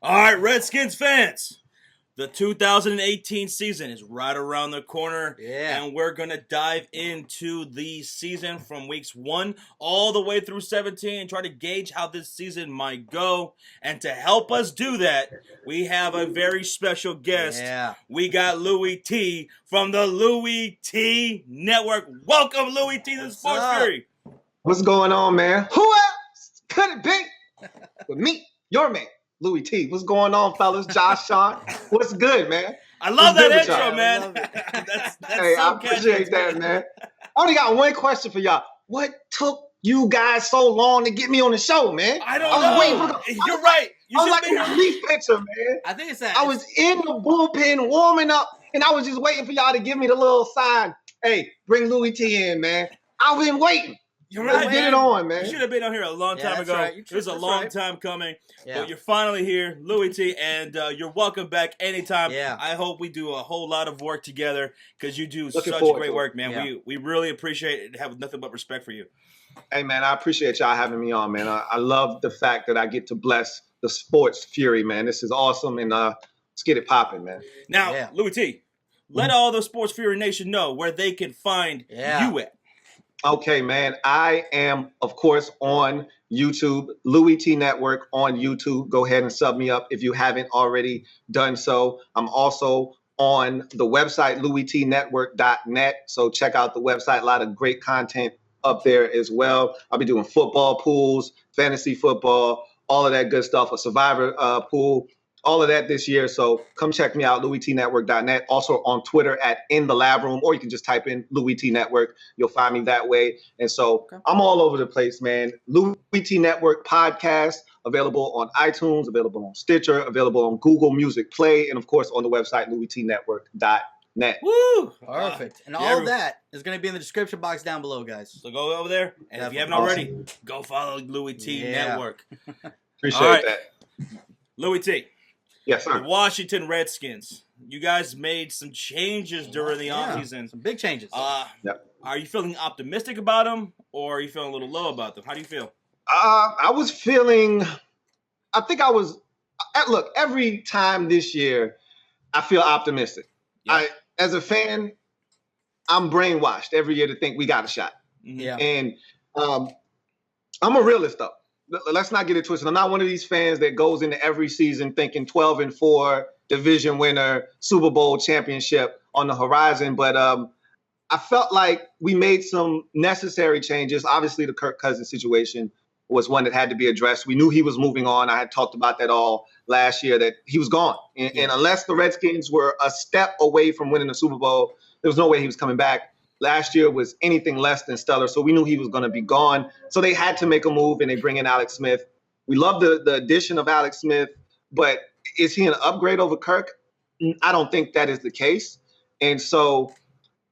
All right, Redskins fans, the 2018 season is right around the corner, and we're going to dive into the season from weeks 1 all the way through 17 and try to gauge how this season might go. And to help us do that, we have a very special guest. We got Louie Tee from the Louie Tee Network. Welcome, Louie Tee, to the Sports Fury. What's going on, man? Who else could it be but me, your man, Louie Tee? What's going on, fellas? Josh, Sean, what's good, man? I love that intro, man. That's hey, so I appreciate that, man. I only got one question for y'all. What took you guys so long to get me on the show, man? I don't know. You're right. I was like a relief pitcher, man. I think it's that. I was in the bullpen warming up, and I was just waiting for y'all to give me the little sign. Hey, bring Louie Tee in, man. I've been waiting. You're right, Let's get it on, man. You should have been on here a long time ago. Right. It was a long time coming, but you're finally here, Louie Tee, and you're welcome back anytime. Yeah. I hope we do a whole lot of work together because you do Looking such forward great to it. work, man. Yeah. We really appreciate it and have nothing but respect for you. Hey, man, I appreciate y'all having me on, man. I love the fact that I get to bless the sports fury, man. This is awesome, and let's get it popping, man. Now, Louie Tee, let all the Sports Fury Nation know where they can find you at. Okay, man. I am, of course, on YouTube, Louie Tee Network on YouTube. Go ahead and sub me up if you haven't already done so. I'm also on the website, louieteenetwork.net. So check out the website. A lot of great content up there as well. I'll be doing football pools, fantasy football, all of that good stuff, a survivor pool, all of that this year. So come check me out, louieteenetwork.net. Also on Twitter at In the Lab Room, or you can just type in Louie Tee Network. You'll find me that way. And so I'm all over the place, man. Louie Tee Network podcast, available on iTunes, available on Stitcher, available on Google Music Play, and of course on the website, louieteenetwork.net. Woo! Perfect. And all of that is going to be in the description box down below, guys. So go over there, and if you haven't already, go follow Louie Tee Network. Appreciate that. Louie Tee. Yes, sir. The Washington Redskins. You guys made some changes during the offseason. Some big changes. Are you feeling optimistic about them, or are you feeling a little low about them? How do you feel? I think I was, look, every time this year, I feel optimistic. Yeah. As a fan, I'm brainwashed every year to think we got a shot. Yeah. And I'm a realist, though. Let's not get it twisted. I'm not one of these fans that goes into every season thinking 12-4, division winner, Super Bowl championship on the horizon. But I felt like we made some necessary changes. Obviously, the Kirk Cousins situation was one that had to be addressed. We knew he was moving on. I had talked about that all last year, that he was gone. And unless the Redskins were a step away from winning the Super Bowl, there was no way he was coming back. Last year was anything less than stellar, so we knew he was going to be gone. So they had to make a move, and they bring in Alex Smith. We love the addition of Alex Smith, but is he an upgrade over Kirk? I don't think that is the case. And so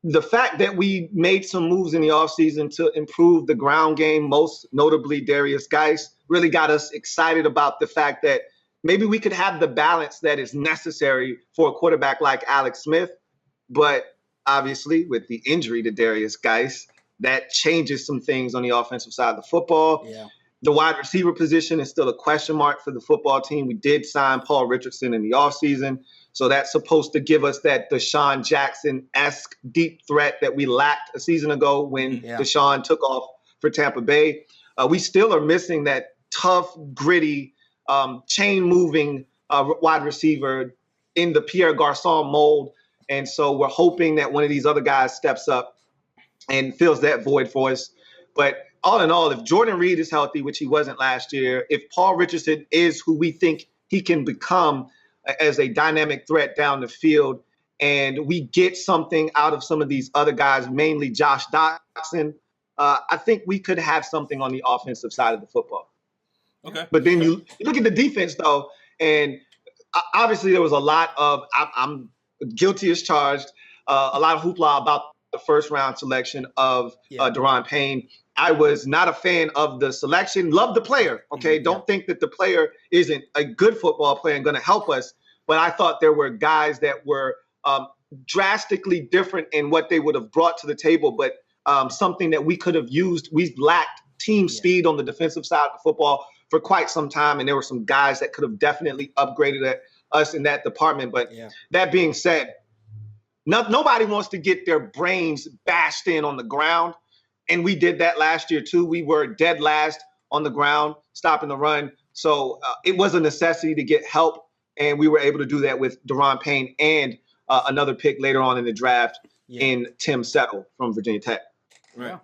the fact that we made some moves in the offseason to improve the ground game, most notably Darius Geis, really got us excited about the fact that maybe we could have the balance that is necessary for a quarterback like Alex Smith. But obviously, with the injury to Darius Geis, that changes some things on the offensive side of the football. Yeah. The wide receiver position is still a question mark for the football team. We did sign Paul Richardson in the offseason, so that's supposed to give us that Deshaun Jackson-esque deep threat that we lacked a season ago when Deshaun took off for Tampa Bay. We still are missing that tough, gritty, chain-moving wide receiver in the Pierre Garçon mold. And so we're hoping that one of these other guys steps up and fills that void for us. But all in all, if Jordan Reed is healthy, which he wasn't last year, if Paul Richardson is who we think he can become as a dynamic threat down the field, and we get something out of some of these other guys, mainly Josh Doctson, I think we could have something on the offensive side of the football. Okay. But then you look at the defense, though, and obviously there was a lot of I'm guilty as charged. A lot of hoopla about the first round selection of Daron Payne. I was not a fan of the selection. Love the player. Okay. Don't think that the player isn't a good football player and going to help us. But I thought there were guys that were drastically different in what they would have brought to the table. But something that we could have used. We lacked team speed on the defensive side of the football. for quite some time, and there were some guys that could have definitely upgraded us in that department. But that being said, nobody wants to get their brains bashed in on the ground, and we did that last year too. We were dead last on the ground, stopping the run. So it was a necessity to get help, and we were able to do that with Daron Payne and another pick later on in the draft in Tim Settle from Virginia Tech. Right.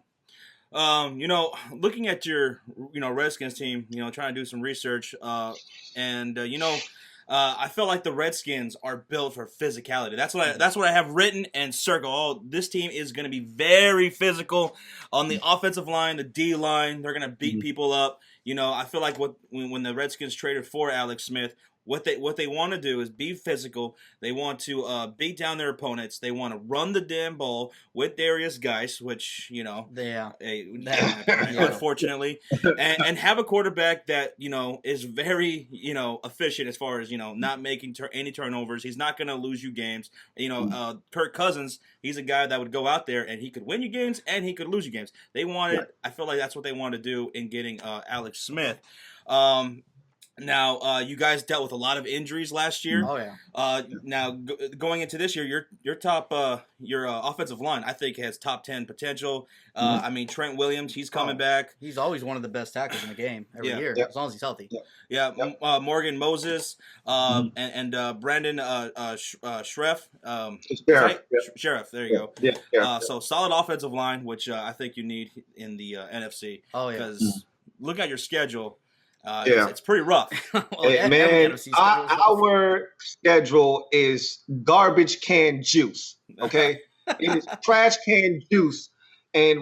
Looking at your, Redskins team, trying to do some research, I feel like the Redskins are built for physicality. That's what I have written and circled. Oh, this team is going to be very physical on the offensive line, the D line. They're going to beat people up. I feel like when the Redskins traded for Alex Smith, what they want to do is be physical. They want to beat down their opponents. They want to run the damn ball with Darius Geis, which unfortunately, and have a quarterback that is very efficient as far as not making any turnovers. He's not going to lose you games. Kirk Cousins, he's a guy that would go out there and he could win you games and he could lose you games. I feel like that's what they want to do in getting Alex Smith. Now, you guys dealt with a lot of injuries last year. Oh yeah. Now, going into this year, your top your offensive line, I think, has top 10 potential. I mean, Trent Williams, he's coming back. He's always one of the best tackles in the game every year, as long as he's healthy. Morgan Moses, and Brandon Sheriff. Sheriff. There you go. So solid offensive line, which I think you need in the NFC. Oh yeah. Because look at your schedule. It's pretty rough. Man, our schedule is garbage can juice. Okay, it is trash can juice. And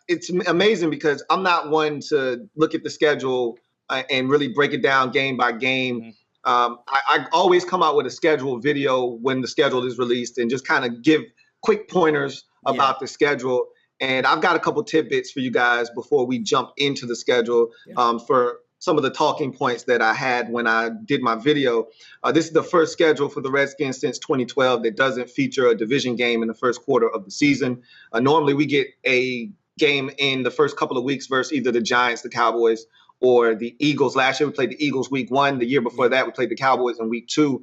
it's amazing because I'm not one to look at the schedule and really break it down game by game. I always come out with a schedule video when the schedule is released and just kind of give quick pointers about the schedule. And I've got a couple tidbits for you guys before we jump into the schedule for some of the talking points that I had when I did my video. This is the first schedule for the Redskins since 2012 that doesn't feature a division game in the first quarter of the season. Normally we get a game in the first couple of weeks versus either the Giants, the Cowboys, or the Eagles. Last year we played the Eagles week 1. The year before that we played the Cowboys in week 2.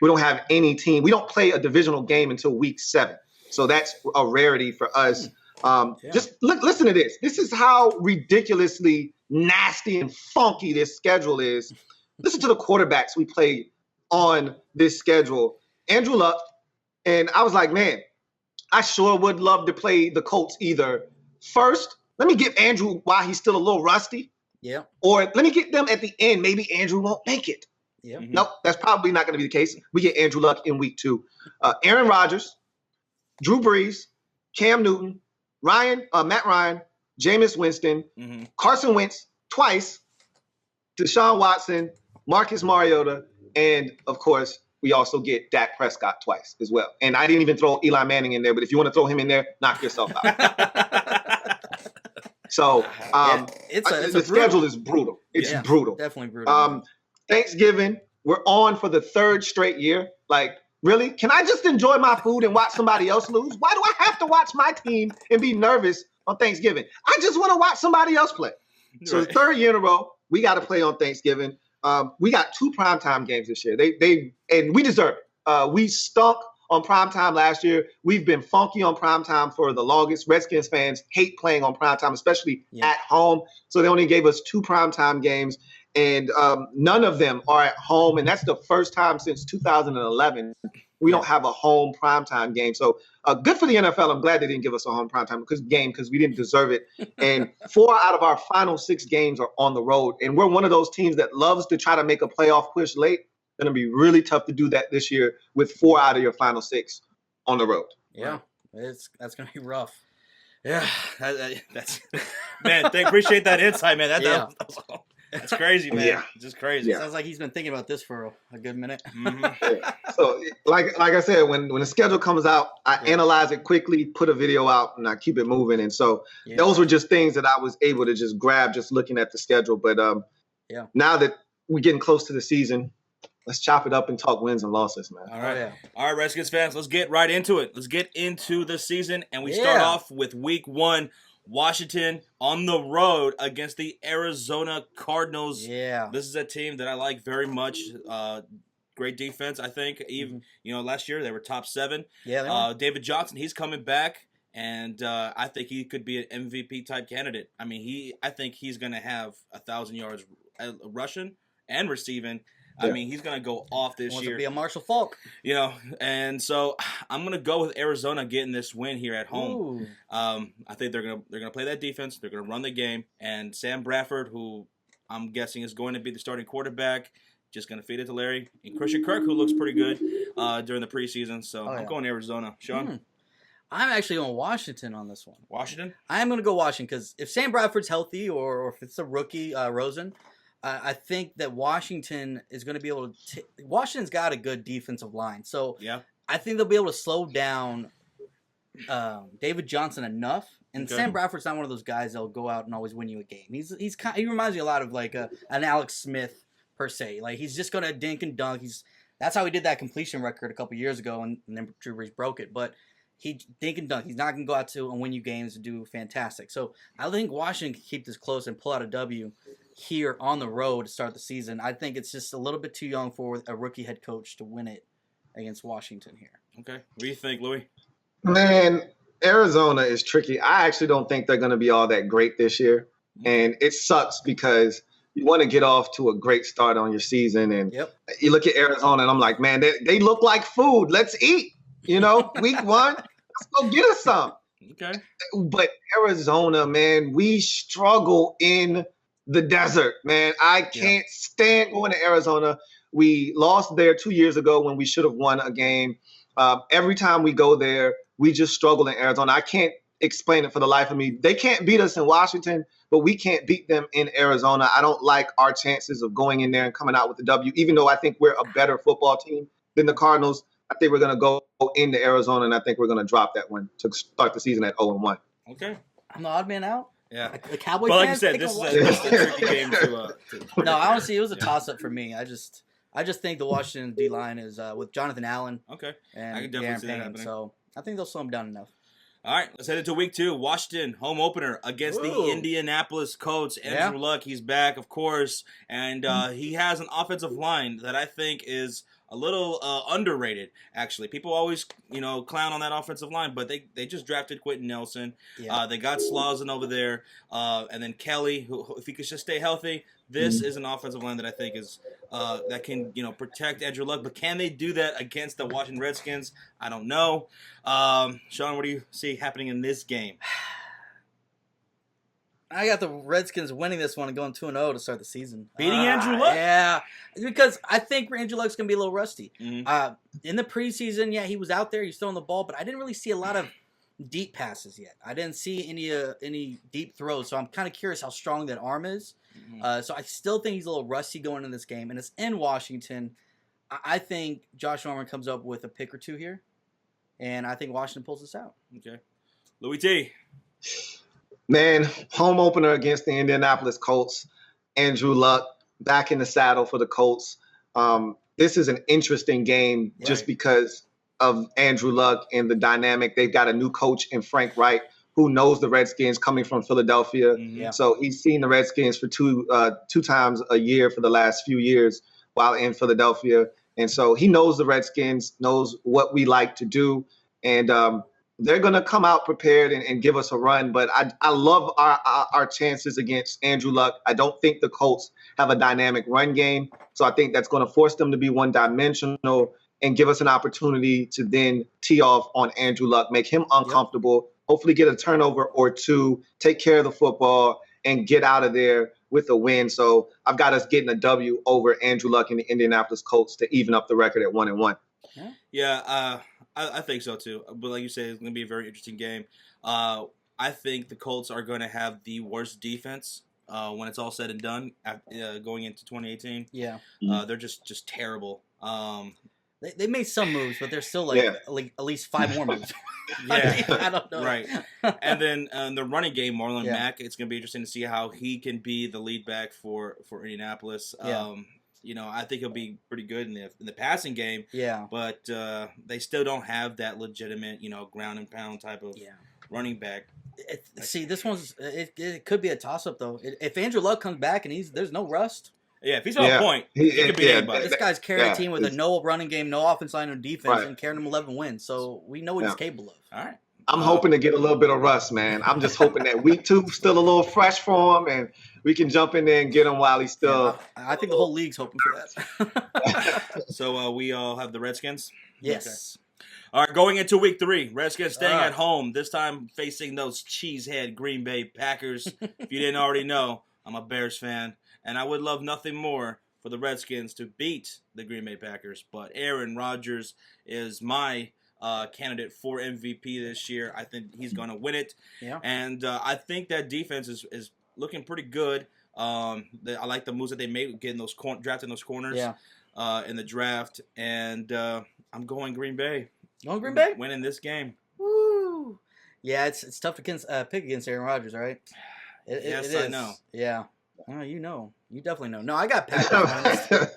We don't have any team. We don't play a divisional game until week 7. So that's a rarity for us. Just listen to this. This is how ridiculously nasty and funky this schedule is. Listen to the quarterbacks we played on this schedule. Andrew Luck, and I was like, man, I sure would love to play the Colts either first. Let me get Andrew while he's still a little rusty. Yeah. Or let me get them at the end. Maybe Andrew won't make it. Yeah. Nope, that's probably not going to be the case. We get Andrew Luck in week 2. Aaron Rodgers, Drew Brees, Cam Newton, Matt Ryan, Jameis Winston, Carson Wentz twice, Deshaun Watson, Marcus Mariota, and, of course, we also get Dak Prescott twice as well. And I didn't even throw Eli Manning in there, but if you want to throw him in there, knock yourself out. So the schedule is brutal. It's brutal. Definitely brutal. Thanksgiving, we're on for the 3rd straight year. Like, really? Can I just enjoy my food and watch somebody else lose? Why do I have to watch my team and be nervous on Thanksgiving? I just want to watch somebody else play. So the 3rd year in a row, we got to play on Thanksgiving. We got 2 primetime games this year. And we deserve it. We stunk on primetime last year. We've been funky on primetime for the longest. Redskins fans hate playing on primetime, especially at home. So they only gave us 2 primetime games. And none of them are at home. And that's the first time since 2011 we don't have a home primetime game. So good for the NFL. I'm glad they didn't give us a home primetime game because we didn't deserve it. And 4 out of our final 6 games are on the road. And we're one of those teams that loves to try to make a playoff push late. It's going to be really tough to do that this year with 4 out of your final 6 on the road. Yeah, that's going to be rough. Yeah, that's man. Appreciate that insight, man. That's crazy, man. Yeah. Just crazy. Yeah. Sounds like he's been thinking about this for a good minute. So, like I said, when the schedule comes out, I analyze it quickly, put a video out, and I keep it moving. And so those were just things that I was able to just grab just looking at the schedule. But now that we're getting close to the season, let's chop it up and talk wins and losses, man. All right, Redskins fans, let's get right into it. Let's get into the season, and we start off with week 1. Washington on the road against the Arizona Cardinals. Yeah. This is a team that I like very much. Great defense, I think. Even last year they were top 7. Yeah, they were. David Johnson, he's coming back, and I think he could be an MVP type candidate. I mean, I think he's going to have 1,000 yards rushing and receiving. Yeah. I mean, he's going to go off this year. Wants to be a Marshall Faulk. And so I'm going to go with Arizona getting this win here at home. I think they're going to play that defense. They're going to run the game. And Sam Bradford, who I'm guessing is going to be the starting quarterback, just going to feed it to Larry. And Christian Kirk, who looks pretty good during the preseason. So I'm going Arizona. Sean? I'm actually going Washington on this one. Washington? I'm going to go Washington because if Sam Bradford's healthy or if it's a rookie, Rosen, I think that Washington is going to be able to Washington's got a good defensive line. So I think they'll be able to slow down David Johnson enough. And Sam Bradford's not one of those guys that'll go out and always win you a game. He reminds me a lot of like an Alex Smith per se. Like he's just going to dink and dunk. That's how he did that completion record a couple years ago, and then Drew Brees broke it. But he dink and dunk. He's not going to go out to and win you games and do fantastic. So I think Washington can keep this close and pull out a W here on the road to start the season. I think it's just a little bit too young for a rookie head coach to win it against Washington here. Okay. What do you think, Louie? Man, Arizona is tricky. I actually don't think they're going to be all that great this year. And it sucks because you want to get off to a great start on your season. And you look at Arizona, and I'm like, man, they look like food. Let's eat. Week 1, let's go get us some. Okay. But Arizona, man, we struggle in the desert, man. I can't stand going to Arizona. We lost there 2 years ago when we should have won a game. Every time we go there, we just struggle in Arizona. I can't explain it for the life of me. They can't beat us in Washington, but we can't beat them in Arizona. I don't like our chances of going in there and coming out with the W, even though I think we're a better football team than the Cardinals. I think we're going to go into Arizona, and I think we're going to drop that one to start the season at 0-1. Okay. I'm the odd man out. Yeah. The Cowboys. But like you said, this is a tricky game to No, honestly, it was a toss-up for me. I just think the Washington D-line is with Jonathan Allen. Okay. And I can definitely see that Payne, happening. so I think they'll slow him down enough. All right, let's head into week 2. Washington, home opener against the Indianapolis Colts. Andrew Luck, he's back, of course. And he has an offensive line that I think is a little underrated, actually. People always, clown on that offensive line, but they just drafted Quentin Nelson. Yeah. They got Slauson over there. And then Kelly, who if he could just stay healthy, this is an offensive line that I think is that can, protect Andrew Luck. But can they do that against the Washington Redskins? I don't know. Sean, what do you see happening in this game? I got the Redskins winning this one and going 2-0 to start the season. Beating Andrew Luck? Yeah, because I think Andrew Luck's going to be a little rusty. Mm-hmm. In the preseason, he was out there. He's throwing the ball, but I didn't really see a lot of deep passes yet. I didn't see any deep throws, so I'm kind of curious how strong that arm is. Mm-hmm. So I still think he's a little rusty going in this game, and it's in Washington. I think Josh Norman comes up with a pick or two here, and I think Washington pulls this out. Okay. Louie Tee. Man, home opener against the Indianapolis Colts. Andrew Luck back in the saddle for the Colts. This is an interesting game just because of Andrew Luck and the dynamic. They've got a new coach in Frank Reich who knows the Redskins coming from Philadelphia. Mm-hmm. So he's seen the Redskins for two times a year for the last few years while in Philadelphia. And so he knows the Redskins, knows what we like to do. And they're going to come out prepared and give us a run. But I love our chances against Andrew Luck. I don't think the Colts have a dynamic run game. So I think that's going to force them to be one-dimensional and give us an opportunity to then tee off on Andrew Luck, make him uncomfortable, hopefully get a turnover or two, take care of the football, and get out of there with a win. So I've got us getting a W over Andrew Luck and the Indianapolis Colts to even up the record at 1-1. Yeah, I think so too. But like you said, it's going to be a very interesting game. I think the Colts are going to have the worst defense when it's all said and done going into 2018. Yeah. They're just terrible. They made some moves, but they're still like at least 5 more moves. I don't know. Right. And then the running game, Marlon Mack, it's going to be interesting to see how he can be the lead back for Indianapolis. I think he'll be pretty good in the passing game. Yeah. But they still don't have that legitimate, ground and pound type of running back. See, this one's it could be a toss-up though. If Andrew Luck comes back and there's no rust. Yeah, if he's on point, he could beat anybody. This guy's carrying a team with a no running game, no offense line, no defense, and carrying them 11 wins. So we know what he's capable of. All right. I'm hoping to get a little bit of rust, man. I'm just hoping that week 2 still a little fresh for him, and we can jump in there and get him while he's still. I think the whole league's hoping for that. So we all have the Redskins? Yes. Okay. All right, going into week 3, Redskins staying at home, this time facing those cheesehead Green Bay Packers. If you didn't already know, I'm a Bears fan, and I would love nothing more for the Redskins to beat the Green Bay Packers, but Aaron Rodgers is my candidate for MVP this year. I think he's going to win it. Yeah. And I think that defense is looking pretty good. I like the moves that they made, getting those drafting those corners in the draft. And I'm going Green Bay. Going Green Bay? Winning this game. Woo! Yeah, it's tough to pick against Aaron Rodgers, right? Yes, I know. Yeah. Oh, you know. You definitely know. No, I got Packers winning.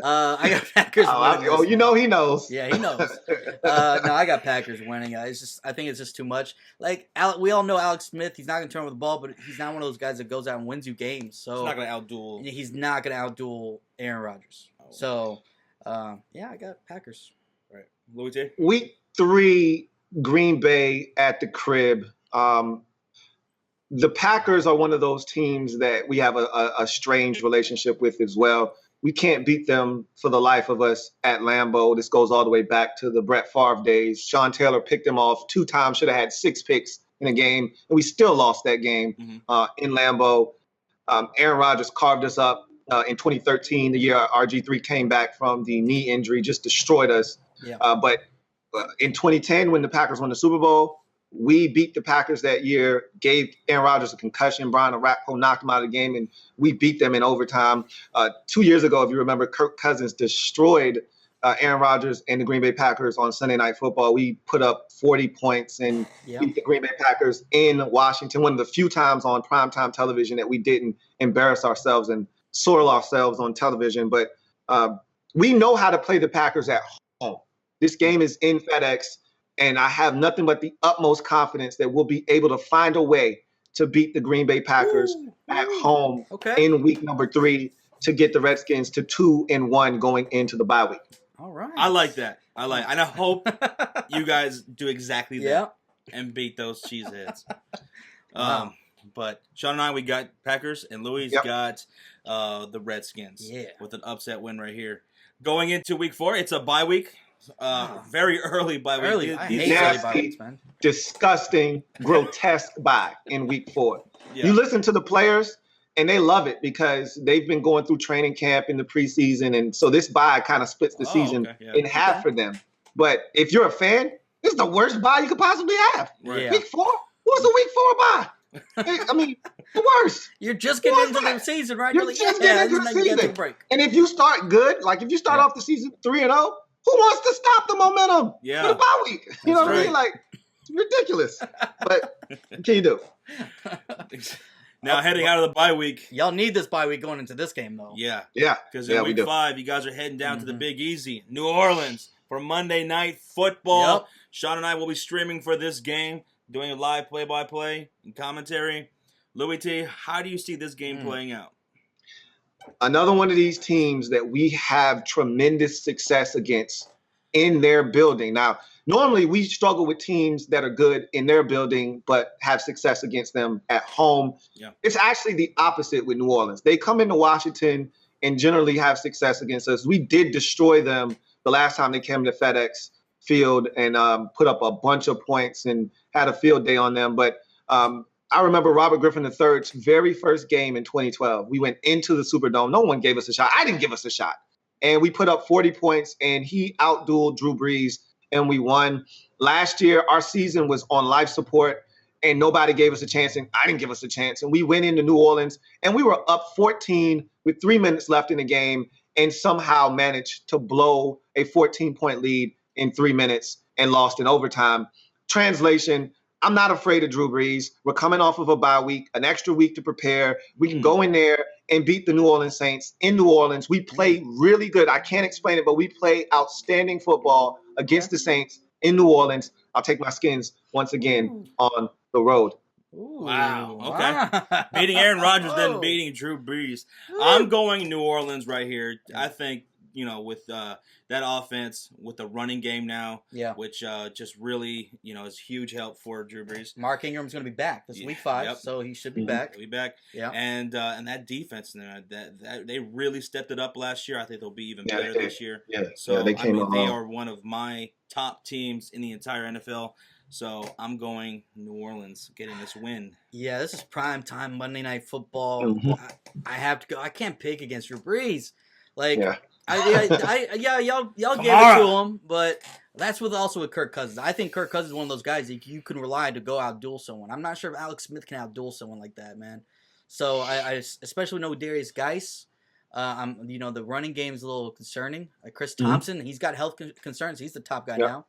I got Packers winning. You know he knows. Yeah, he knows. No, I got Packers winning. I think it's just too much. Like, we all know Alex Smith. He's not going to turn over the ball, but he's not one of those guys that goes out and wins you games. So he's not going to outduel. He's not going to outduel Aaron Rodgers. Oh. So, yeah, I got Packers. Right. Louie Tee? Week 3, Green Bay at the crib. The Packers are one of those teams that we have a strange relationship with as well. We can't beat them for the life of us at Lambeau. This goes all the way back to the Brett Favre days. Sean Taylor picked them off 2 times, should have had 6 picks in a game, and we still lost that game in Lambeau. Aaron Rodgers carved us up in 2013, the year RG3 came back from the knee injury, just destroyed us. Yeah. But in 2010, when the Packers won the Super Bowl, we beat the Packers that year, gave Aaron Rodgers a concussion. Brian Orakpo knocked him out of the game, and we beat them in overtime. 2 years ago, if you remember, Kirk Cousins destroyed Aaron Rodgers and the Green Bay Packers on Sunday Night Football. We put up 40 points and beat the Green Bay Packers in Washington, one of the few times on primetime television that we didn't embarrass ourselves and soil ourselves on television. But we know how to play the Packers at home. This game is in FedEx. And I have nothing but the utmost confidence that we'll be able to find a way to beat the Green Bay Packers at home in week number 3 to get the Redskins to 2-1 going into the bye week. All right. I like that. And I hope you guys do exactly that and beat those cheeseheads. Wow. But Sean and I, we got Packers, and Louie's got the Redskins with an upset win right here. Going into week 4, it's a bye week. Very early bye week. Early. I hate early bye weeks, man. Disgusting, grotesque bye in week 4. Yeah. You listen to the players, and they love it because they've been going through training camp in the preseason, and so this bye kind of splits the season in half for them. But if you're a fan, this is the worst bye you could possibly have. Right. Week 4? What's a week 4 bye? I mean, the worst. You're just getting into the season, right? You're just getting into the season. Break. And if you start good, like if you start off the season 3-0, who wants to stop the momentum for the bye week? You know what I mean? Like, it's ridiculous. But what can you do? Now, heading out of the bye week. Y'all need this bye week going into this game, though. Yeah. Because in week 5, you guys are heading down to the Big Easy, New Orleans, for Monday Night Football. Yep. Sean and I will be streaming for this game, doing a live play-by-play and commentary. Louie Tee, how do you see this game playing out? Another one of these teams that we have tremendous success against in their building. Now, normally we struggle with teams that are good in their building but have success against them at home. Yeah. It's actually the opposite with New Orleans. They come into Washington and generally have success against us. We did destroy them the last time they came to FedEx Field and put up a bunch of points and had a field day on them. But I remember Robert Griffin III's very first game in 2012. We went into the Superdome. No one gave us a shot. I didn't give us a shot. And we put up 40 points, and he outdueled Drew Brees, and we won. Last year, our season was on life support, and nobody gave us a chance, and I didn't give us a chance. And we went into New Orleans, and we were up 14 with 3 minutes left in the game and somehow managed to blow a 14-point lead in 3 minutes and lost in overtime. Translation, I'm not afraid of Drew Brees. We're coming off of a bye week, an extra week to prepare. We can go in there and beat the New Orleans Saints in New Orleans. We play really good. I can't explain it, but we play outstanding football against the Saints in New Orleans. I'll take my skins once again on the road. Ooh, wow. Okay. Beating Aaron Rodgers, then beating Drew Brees. I'm going New Orleans right here. I think, with that offense, with the running game now, which just really, is huge help for Drew Brees. Mark Ingram's going to be back. This is week 5, so he should be back. He'll be back. Yeah. And that defense, that they really stepped it up last year. I think they'll be even better this year. Yeah. So they came they are one of my top teams in the entire NFL. So I'm going New Orleans, getting this win. Yeah, this is prime time Monday Night Football. Mm-hmm. I have to go. I can't pick against Drew Brees. Like, yeah. Y'all give it to him, but that's also with Kirk Cousins. I think Kirk Cousins is one of those guys that you can rely to go outduel someone. I'm not sure if Alex Smith can outduel someone like that, man. So I especially know Darius Geis. The running game is a little concerning. Chris Thompson, he's got health concerns. He's the top guy now.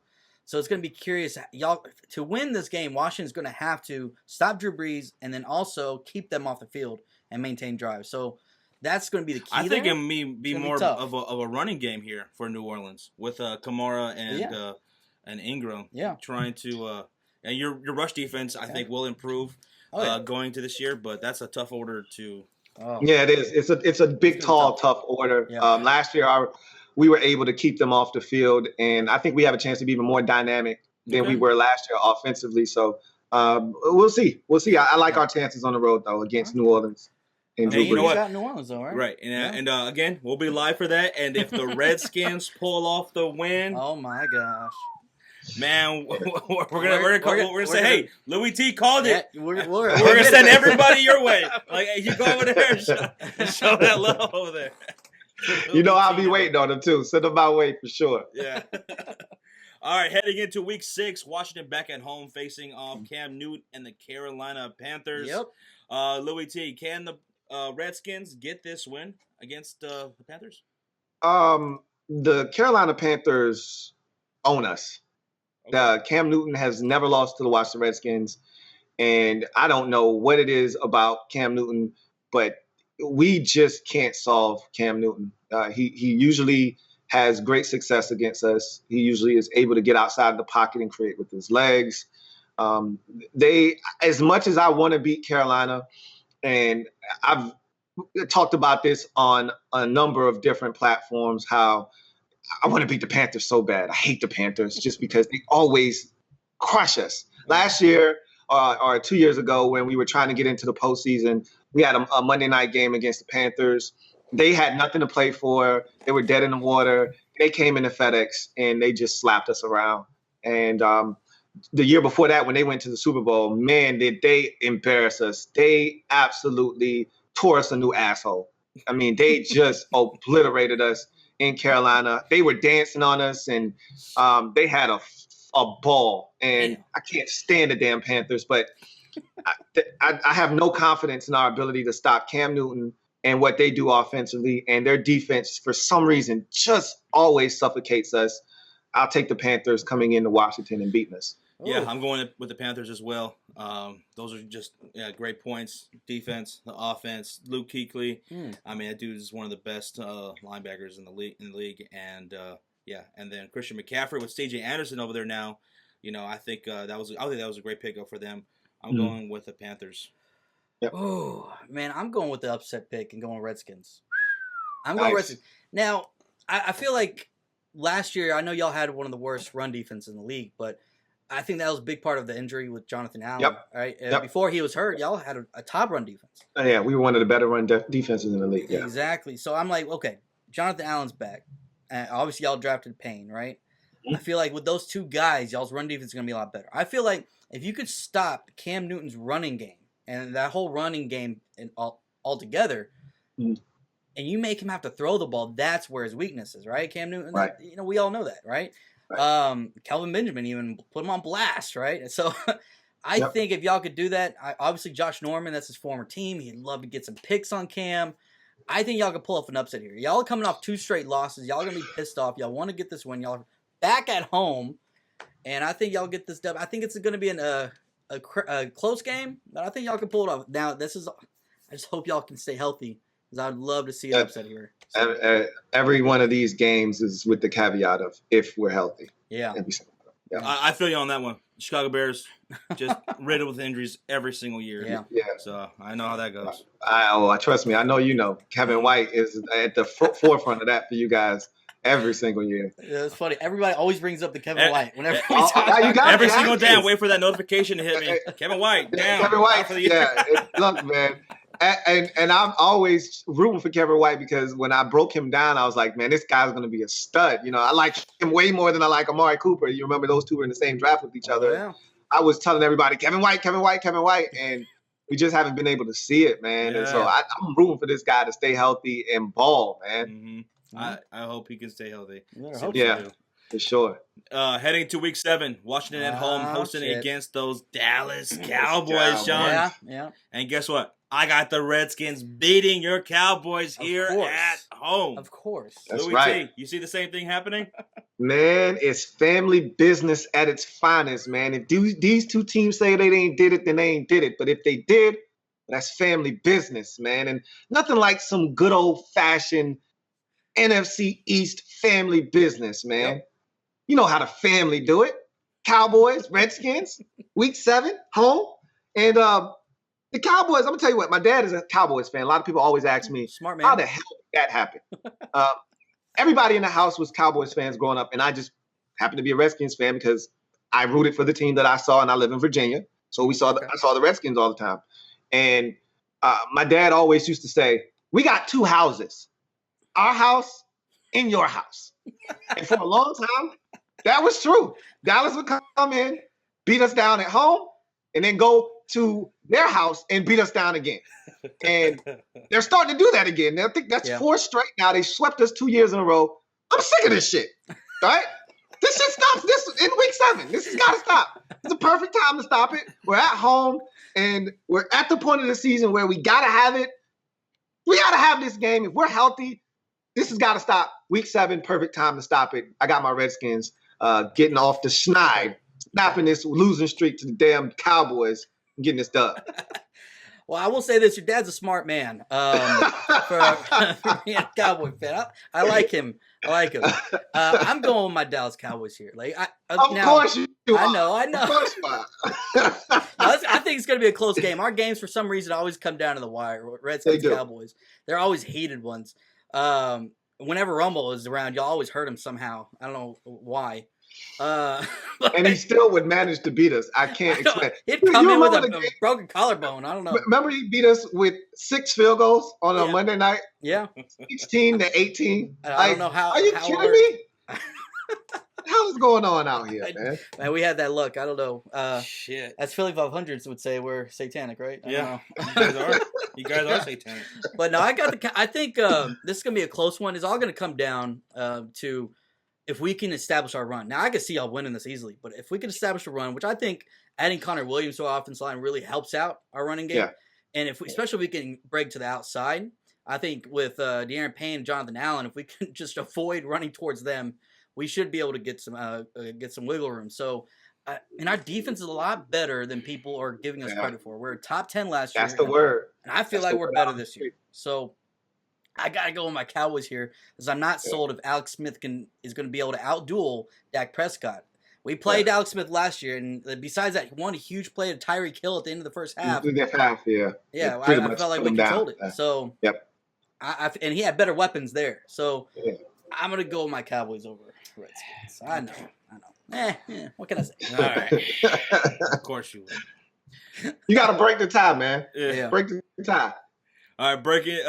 So it's going to be curious. Y'all, to win this game, Washington's going to have to stop Drew Brees and then also keep them off the field and maintain drives. So that's going to be the key. I think it may be more of a running game here for New Orleans with Kamara and Ingram. Yeah, trying to and your rush defense, I think, will improve going to this year. But that's a tough order to. Oh. Yeah, it is. It's a big, tall, tough order. Yeah. Last year, we were able to keep them off the field, and I think we have a chance to be even more dynamic than we were last year offensively. So we'll see. I like our chances on the road, though, against New Orleans. And you know what? Got New Orleans, though, right? Right. And again, we'll be live for that. And if the Redskins pull off the win. Oh, my gosh. Man, we're gonna say, hey, Louie Tee called it. We're gonna send everybody your way. Like, hey, you go over there and show that love over there. I'll be waiting on them too. Send them my way for sure. Yeah. All right, heading into week 6, Washington back at home facing off Cam Newton and the Carolina Panthers. Yep. Louie Tee, can the Redskins get this win against the Panthers? The Carolina Panthers own us. Okay. Cam Newton has never lost to the Washington Redskins, and I don't know what it is about Cam Newton, but we just can't solve Cam Newton. He usually has great success against us. He usually is able to get outside the pocket and create with his legs. As much as I want to beat Carolina, and I've talked about this on a number of different platforms, how I want to beat the Panthers so bad. I hate the Panthers just because they always crush us. Last year or 2 years ago when we were trying to get into the postseason, we had a Monday night game against the Panthers. They had nothing to play for. They were dead in the water. They came into FedEx, and they just slapped us around. And the year before that, when they went to the Super Bowl, man, did they embarrass us. They absolutely tore us a new asshole. I mean, they just obliterated us in Carolina. They were dancing on us, and they had a ball. And I can't stand the damn Panthers, but I have no confidence in our ability to stop Cam Newton and what they do offensively, and their defense, for some reason, just always suffocates us. I'll take the Panthers coming into Washington and beating us. Yeah, I'm going with the Panthers as well. Those are just great points. Defense, the offense. Luke Kuechly. I mean, that dude is one of the best linebackers in the league. And and then Christian McCaffrey with C.J. Anderson over there now. I think that was a great pickup for them. I'm going with the Panthers. Yep. Oh man, I'm going with the upset pick and going Redskins. I'm going Redskins. Now, I feel like last year, I know y'all had one of the worst run defenses in the league, but I think that was a big part of the injury with Jonathan Allen. Yep. Right? Yep. Before he was hurt, y'all had a top run defense. Yeah, we were one of the better run defenses in the league. Yeah. Exactly. So I'm like, okay, Jonathan Allen's back. Obviously, y'all drafted Payne, right? Mm-hmm. I feel like with those two guys, y'all's run defense is going to be a lot better. I feel like if you could stop Cam Newton's running game and that whole running game altogether, and you make him have to throw the ball, that's where his weakness is, right? Cam Newton, right. We all know that, right? Kelvin Benjamin even put him on blast, right? So I think if y'all could do that, obviously Josh Norman, that's his former team. He'd love to get some picks on Cam. I think y'all could pull off an upset here. Y'all are coming off 2 straight losses. Y'all are going to be pissed off. Y'all want to get this win. Y'all are back at home, and I think y'all get this dub. I think it's going to be a close game, but I think y'all can pull it off. Now, I just hope y'all can stay healthy, because I'd love to see an upset here. So. Every one of these games is with the caveat of if we're healthy. Yeah. I feel you on that one. Chicago Bears just riddled with injuries every single year. Yeah. So I know how that goes. Trust me. I know you know. Kevin White is at the forefront of that for you guys every single year. Yeah, it's funny. Everybody always brings up the Kevin White whenever we talk. Every single day, I wait for that notification to hit me. Kevin White, down. Kevin White, look, man. And I'm always rooting for Kevin White because when I broke him down, I was like, man, this guy's going to be a stud. You know, I like him way more than I like Amari Cooper. You remember those two were in the same draft with each other. Yeah. I was telling everybody, Kevin White, and we just haven't been able to see it, man. Yeah. And so I'm rooting for this guy to stay healthy and ball, man. I hope he can stay healthy. Yeah, for sure. Heading to week 7, Washington at home, hosting against those Dallas Cowboys, Sean. Yeah. And guess what? I got the Redskins beating your Cowboys here at home. Of course. That's Louie right. Tee, you see the same thing happening? Man, it's family business at its finest, man. If these two teams say they ain't did it, then they ain't did it. But if they did, that's family business, man. And nothing like some good old-fashioned NFC East family business, man. Yep. You know how the family do it. Cowboys, Redskins, week 7, home. And the Cowboys, I'm going to tell you what, my dad is a Cowboys fan. A lot of people always ask me, smart man, how the hell did that happen? Everybody in the house was Cowboys fans growing up, and I just happened to be a Redskins fan because I rooted for the team that I saw, and I live in Virginia. So I saw the Redskins all the time. And my dad always used to say, we got 2 houses, our house and your house. And for a long time, that was true. Dallas would come in, beat us down at home, and then go to their house and beat us down again. And they're starting to do that again. I think that's 4 straight now. They swept us 2 years in a row. I'm sick of this shit. All right? This shit stops this in week 7. This has got to stop. It's a perfect time to stop it. We're at home, and we're at the point of the season where we got to have it. We got to have this game. If we're healthy, this has got to stop. Week 7, perfect time to stop it. I got my Redskins getting off the schneid, snapping this losing streak to the damn Cowboys and getting this done. Well, I will say this: your dad's a smart man. For being a Cowboy fan, I like him. I'm going with my Dallas Cowboys here. Of course you are. I know. Of course you are. I think it's going to be a close game. Our games, for some reason, always come down to the wire. Redskins, Cowboys. They're always heated ones. Whenever Rumble is around, you'll always hurt him somehow. I don't know why. And he still would manage to beat us. I can't explain. He'd come in with a broken collarbone. I don't know. Remember he beat us with 6 field goals on a Monday night? Yeah. 16-18. I don't know how. Are you kidding me? What the hell is going on out here, man? Man, we had that look. I don't know. Shit. As Philly 500s would say, we're satanic, right? Yeah. You guys are satanic. But no, I think this is going to be a close one. It's all going to come down to if we can establish our run. Now, I can see y'all winning this easily, but if we can establish a run, which I think adding Connor Williams to our offensive line really helps out our running game. Yeah. And especially if we can break to the outside, I think with De'Aaron Payne and Jonathan Allen, if we can just avoid running towards them, we should be able to get some wiggle room. So, and our defense is a lot better than people are giving us credit for. We're top 10 last year. That's the word. And I feel like we're better this year. So I got to go with my Cowboys here because I'm not sold if Alex Smith is going to be able to outduel Dak Prescott. We played Alex Smith last year, and besides that one huge play to Tyreek Hill at the end of the first half. Yeah, I felt like we controlled it. So, and he had better weapons there. So, I'm going to go with my Cowboys over Redskins. I know. What can I say? All right. Of course you will. You got to break the tie, man. Yeah. Break the tie. All right, break it.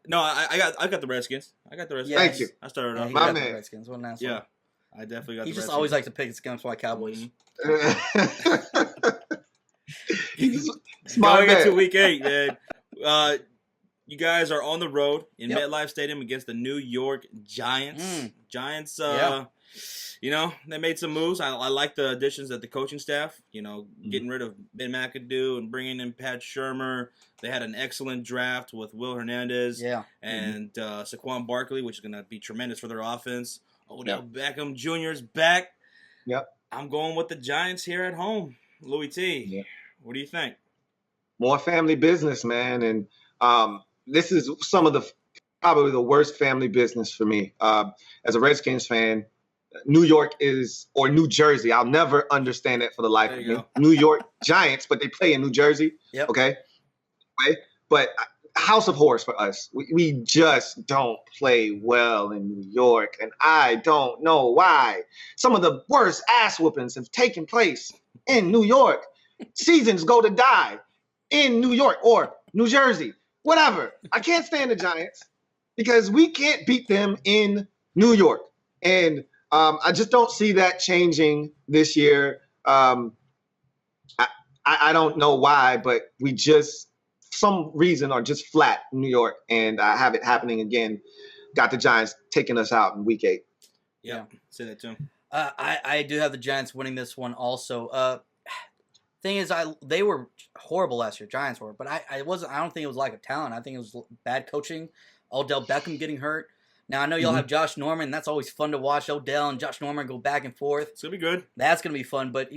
No, I got the Redskins. Yes. Thank you. I started off. My man. The Redskins. What an asshole. Yeah. I definitely got the Redskins. He just Redskins. always likes to pick against my Cowboys. Going into week 8, man. You guys are on the road in MetLife Stadium against the New York Giants. Giants, they made some moves. I like the additions at the coaching staff. Getting rid of Ben McAdoo and bringing in Pat Shurmur. They had an excellent draft with Will Hernandez and Saquon Barkley, which is going to be tremendous for their offense. Odell Beckham Jr. is back. Yep. I'm going with the Giants here at home. Louie Tee. Yeah. What do you think? More family business, man. And this is probably the worst family business for me. As a Redskins fan, New York or New Jersey. I'll never understand that for the life of me. New York Giants, but they play in New Jersey. Yep. Okay. But house of horrors for us. We just don't play well in New York, and I don't know why. Some of the worst ass whoopings have taken place in New York. Seasons go to die in New York or New Jersey, whatever. I can't stand the Giants because we can't beat them in New York, and I just don't see that changing this year. I don't know why, but we just, some reason, are just flat in New York, and I have it happening again. Got the Giants taking us out in Week 8. Yeah, say that too. I do have the Giants winning this one also. Thing is, they were horrible last year. Giants were, but I don't think it was lack of talent. I think it was bad coaching. Odell Beckham getting hurt. Now I know y'all have Josh Norman. That's always fun to watch. Odell and Josh Norman go back and forth. It's gonna be good. That's gonna be fun. But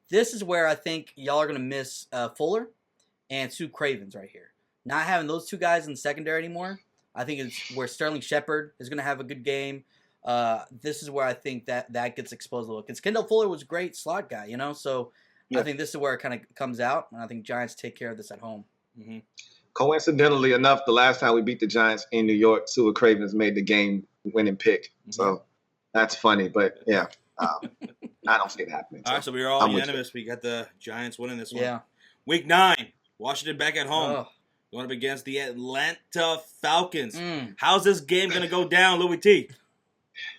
this is where I think y'all are gonna miss Fuller and Sue Cravens right here. Not having those two guys in the secondary anymore, I think it's where Sterling Shepard is going to have a good game. This is where I think that gets exposed a little. Because Kendall Fuller was a great slot guy, so I think this is where it kind of comes out, and I think Giants take care of this at home. Mm-hmm. Coincidentally enough, the last time we beat the Giants in New York, Sue Cravens made the game-winning pick. Mm-hmm. So that's funny, but yeah, I don't see it happening. All right, so we're all unanimous. We got the Giants winning this one. Yeah. Week 9. Washington back at home. Going up against the Atlanta Falcons. How's this game going to go down, Louie Tee?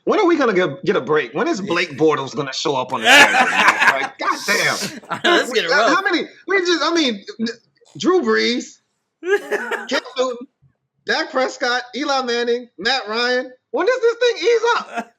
When are we going to get a break? When is Blake Bortles going to show up on the schedule? Like, goddamn. Let's get it rough. How many? Drew Brees, Cam Newton, Dak Prescott, Eli Manning, Matt Ryan. When does this thing ease up?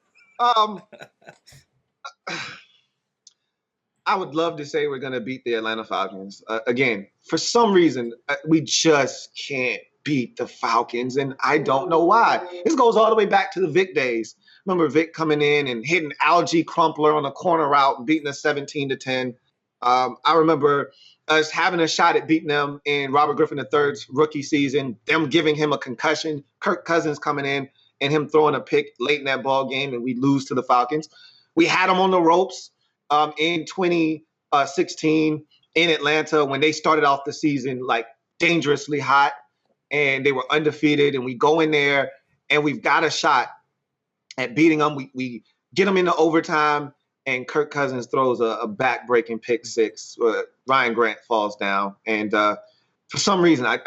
I would love to say we're going to beat the Atlanta Falcons. Again, for some reason, we just can't beat the Falcons, and I don't know why. This goes all the way back to the Vic days. Remember Vic coming in and hitting Algie Crumpler on a corner route and beating us 17-10. I remember us having a shot at beating them in Robert Griffin III's rookie season, them giving him a concussion, Kirk Cousins coming in and him throwing a pick late in that ball game, and we lose to the Falcons. We had them on the ropes in 2016 in Atlanta when they started off the season like dangerously hot, and they were undefeated, and we go in there and we've got a shot at beating them. We get them into overtime, and Kirk Cousins throws a back-breaking pick six. Ryan Grant falls down, and for some reason, I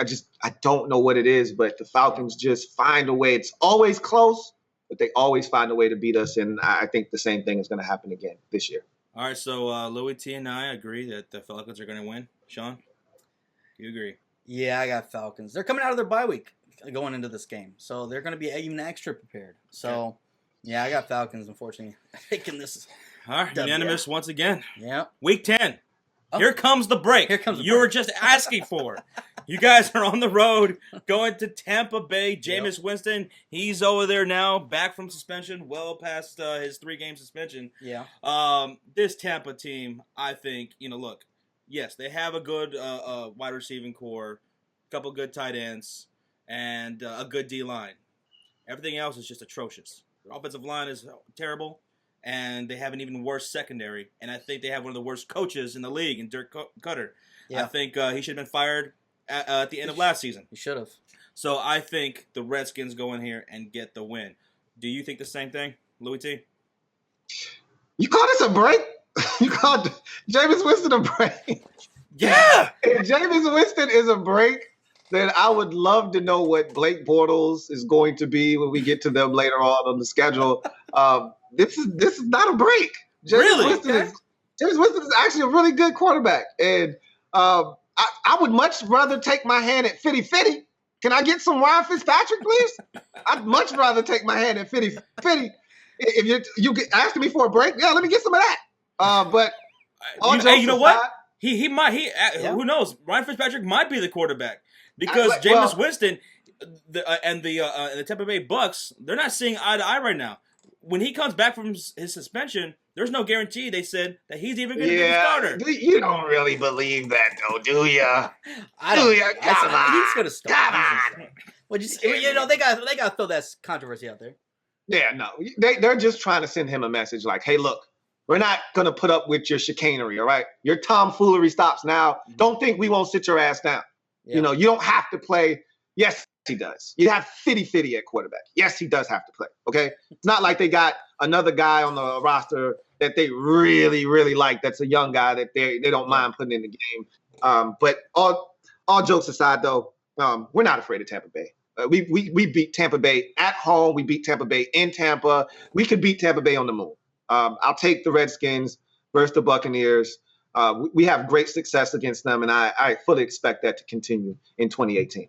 don't know what it is, but the Falcons just find a way. It's always close, but they always find a way to beat us, and I think the same thing is going to happen again this year. All right, so Louie Tee and I agree that the Falcons are going to win. Sean, do you agree? Yeah, I got Falcons. They're coming out of their bye week going into this game, so they're going to be even extra prepared. So, yeah, I got Falcons, unfortunately. Taking this. All right, unanimous once again. Yeah. Week 10. Oh. Here comes the break. You were just asking for. You guys are on the road going to Tampa Bay. Jameis Winston, he's over there now, back from suspension, well past his 3-game suspension. Yeah. This Tampa team, I think, look, yes, they have a good wide receiving core, a couple good tight ends, and a good D-line. Everything else is just atrocious. Their offensive line is terrible. And they have an even worse secondary. And I think they have one of the worst coaches in the league in Dirk Cutter. Yeah. I think he should have been fired at the end of last season. He should have. So I think the Redskins go in here and get the win. Do you think the same thing, Louie Tee? You call this a break? You called Jameis Winston a break? Yeah! If Jameis Winston is a break, then I would love to know what Blake Bortles is going to be when we get to them later on the schedule. This is not a break. Jameis Winston is actually a really good quarterback, and I would much rather take my hand at 50-50. Can I get some Ryan Fitzpatrick, please? I'd much rather take my hand at 50-50. If you asking me for a break, yeah, let me get some of that. But you know what? He might. Who knows? Ryan Fitzpatrick might be the quarterback because Jameis Winston and the Tampa Bay Bucks, they're not seeing eye to eye right now. When he comes back from his suspension, there's no guarantee, they said, that he's even going to be the starter. You don't really believe that, though, do you? I don't. Come on. He's going to start. Come on. Well, they got to throw that controversy out there. Yeah, no. They're just trying to send him a message like, hey, look, we're not going to put up with your chicanery, all right? Your tomfoolery stops now. Don't think we won't sit your ass down. Yeah. You know, you don't have to play. Yes, he does. You have Fitty at quarterback. Yes, he does have to play, okay? It's not like they got another guy on the roster that they really, really like that's a young guy that they don't mind putting in the game. But all jokes aside, though, we're not afraid of Tampa Bay. We beat Tampa Bay at home. We beat Tampa Bay in Tampa. We could beat Tampa Bay on the moon. I'll take the Redskins versus the Buccaneers. We have great success against them, and I fully expect that to continue in 2018.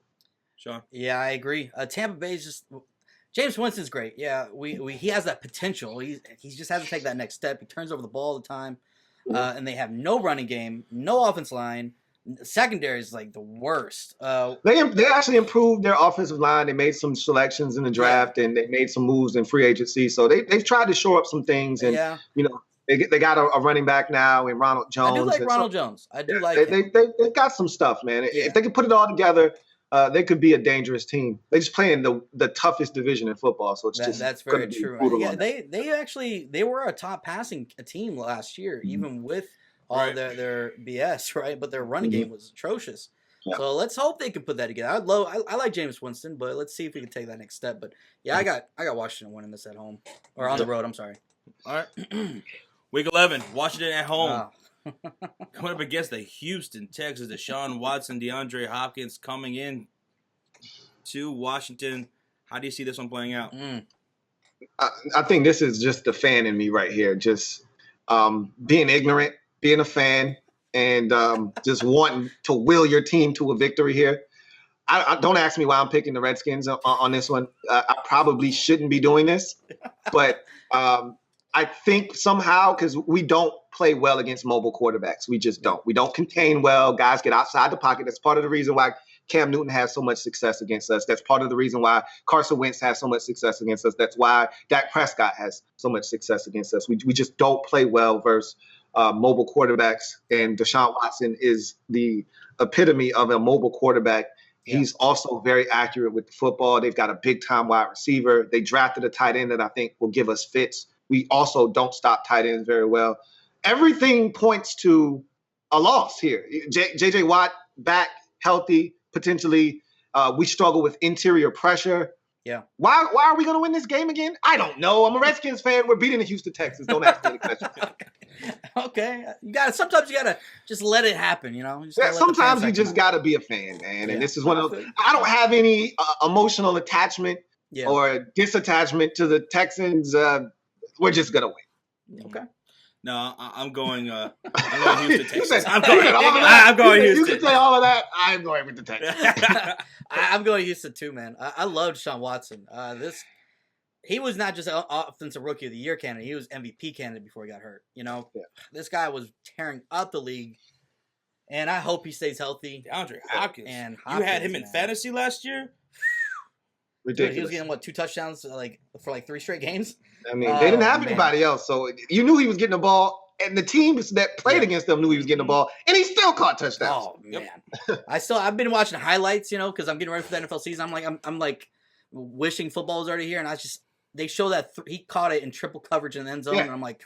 Sean? Yeah, I agree. Tampa Bay's just James Winston's great. Yeah, he has that potential. He just has to take that next step. He turns over the ball all the time, and they have no running game, no offensive line. Secondary is like the worst. They actually improved their offensive line. They made some selections in the draft, and they made some moves in free agency. So they've tried to shore up some things, and you know they got a running back now in Ronald Jones. I do like Ronald Jones. I do like him. They've got some stuff, man. If they can put it all together, they could be a dangerous team. They just play in the toughest division in football, so that's very true. Yeah, they were a top passing team last year, even with all their BS, right? But their running game was atrocious. Yeah. So let's hope they can put that together. I like James Winston, but let's see if we can take that next step. But yeah, I got Washington winning this at home or on the road. I'm sorry. All right. Week 11, Washington at home. Going up against the Houston Texans, Deshaun Watson, DeAndre Hopkins coming in to Washington. How do you see this one playing out? I think this is just the fan in me right here, just being ignorant, being a fan, and just wanting to will your team to a victory here. I don't ask me why I'm picking the Redskins on this one. I probably shouldn't be doing this, but I think somehow because we don't play well against mobile quarterbacks. We just don't. We don't contain well. Guys get outside the pocket. That's part of the reason why Cam Newton has so much success against us. That's part of the reason why Carson Wentz has so much success against us. That's why Dak Prescott has so much success against us. We just don't play well versus mobile quarterbacks. And Deshaun Watson is the epitome of a mobile quarterback. Yeah. He's also very accurate with the football. They've got a big-time wide receiver. They drafted a tight end that I think will give us fits. We also don't stop tight ends very well. Everything points to a loss here. J.J. Watt back, healthy, potentially. We struggle with interior pressure. Yeah. Why are we going to win this game again? I don't know. I'm a Redskins fan. We're beating the Houston Texans. Don't ask me any questions. Okay. Sometimes you got to just let it happen, you know? Sometimes you just got to be a fan, man. And this is one of those. I don't have any emotional attachment or disattachment to the Texans. We're just gonna win. Okay. No, I'm going Houston Texans. I'm going Houston. You can say all of that. I'm going with the Texans. I'm going Houston too, man. I love Deshaun Watson. He was not just an offensive rookie of the year candidate. He was MVP candidate before he got hurt. You know, This guy was tearing up the league, and I hope he stays healthy. DeAndre Hopkins. You had him in fantasy last year. Ridiculous. He was getting 2 touchdowns for 3 straight games. I mean, they didn't have anybody else, so you knew he was getting the ball, and the teams that played against them knew he was getting the ball, and he still caught touchdowns. Oh man, I've been watching highlights, you know, because I'm getting ready for the NFL season. I'm wishing football was already here, and they show that he caught it in triple coverage in the end zone, and I'm like,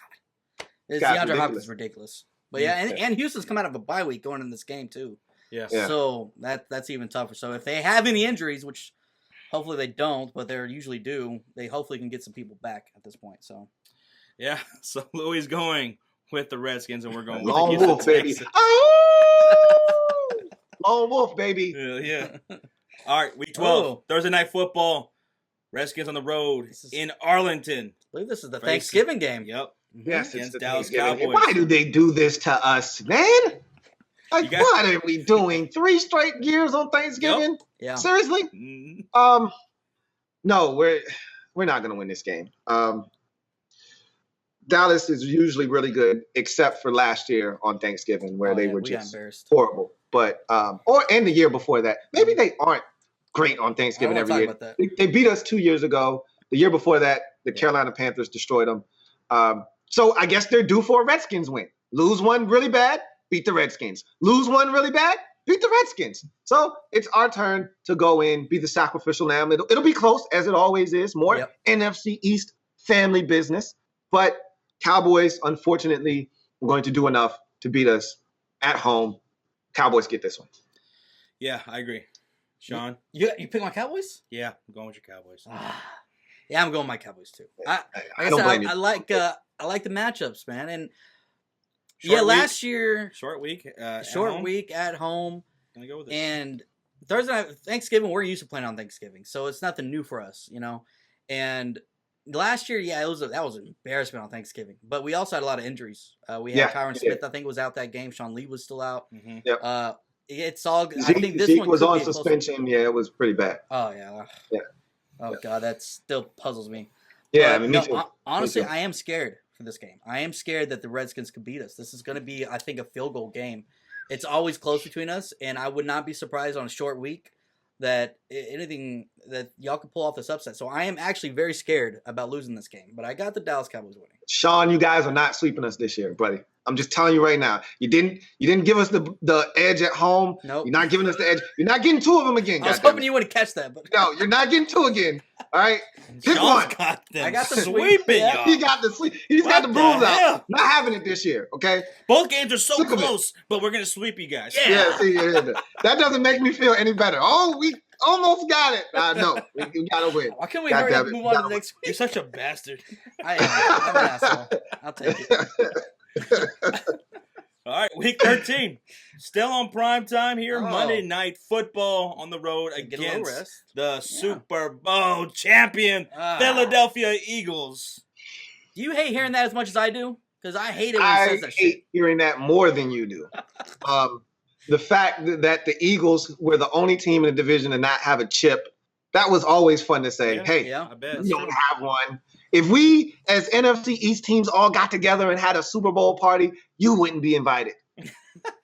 God, this DeAndre Hopkins is ridiculous. But and Houston's come out of a bye week going in this game too. Yeah. So that's even tougher. So if they have any injuries, which hopefully they don't, but they usually do. They hopefully can get some people back at this point. So, yeah. So Louie's going with the Redskins, and we're going with Lone the Wolf, baby. Oh! Lone Wolf, baby. Yeah. All right, Week 12, Thursday Night Football. Redskins on the road in Arlington. I believe this is the Thanksgiving game. Yep. Yes, against it's Dallas Cowboys. Why do they do this to us, man? What are we doing? 3 straight years on Thanksgiving? Yep. Yeah. Seriously? No, we're not going to win this game. Dallas is usually really good, except for last year on Thanksgiving where they were just horrible. But and the year before that, maybe they aren't great on Thanksgiving every year. They beat us 2 years ago. The year before that, the Carolina Panthers destroyed them. So I guess they're due for a Redskins win. Lose one really bad, beat the Redskins. Lose one really bad, beat the Redskins. So it's our turn to go in, be the sacrificial lamb. It'll be close, as it always is. More NFC East family business. But Cowboys, unfortunately, are going to do enough to beat us at home. Cowboys get this one. Yeah, I agree. Sean? You pick my Cowboys? Yeah, I'm going with your Cowboys. Yeah, I'm going with my Cowboys too. I don't blame you. I like the matchups, man. And last year short week at home. Gonna go with it. And Thursday night Thanksgiving, we're used to playing on Thanksgiving, so it's nothing new for us, And last year, that was an embarrassment on Thanksgiving. But we also had a lot of injuries. We had Tyron Smith, I think, was out that game. Sean Lee was still out. Mm-hmm. Yep. It's all. Zeke, I think this Zeke one was on be suspension. Yeah, it was pretty bad. Oh yeah. Yeah. Oh god, that still puzzles me. Yeah, but, me too. Honestly, me too. I am scared for this game. I am scared that the Redskins could beat us. This is going to be, I think, a field goal game. It's always close between us, and I would not be surprised on a short week that anything that y'all could pull off this upset. So I am actually very scared about losing this game, but I got the Dallas Cowboys winning. Sean, you guys are not sweeping us this year, buddy. I'm just telling you right now. You didn't give us the edge at home. Nope. You're not giving us the edge. You're not getting two of them again. I was hoping you wouldn't catch that, but no, you're not getting two again. All right, pick Sean's one. Got them I got the sweeping, y'all. He got the sweep. He's got the brooms out. Not having it this year. Okay. Both games are so close, but we're gonna sweep you guys. Yeah. See, that doesn't make me feel any better. Oh, we almost got it. No, we gotta win. Why can't we hurry up and move on to the next week? You're such a bastard. I'm an asshole. I'll take it. All right, week 13. Still on prime time here. Monday Night Football on the road against the Super Bowl champion Philadelphia Eagles. Do you hate hearing that as much as I do? Because I hate it when he says that shit. I hate hearing that more than you do. The fact that the Eagles were the only team in the division to not have a chip, that was always fun to say. I bet. We don't have one. If we, as NFC East teams, all got together and had a Super Bowl party, you wouldn't be invited.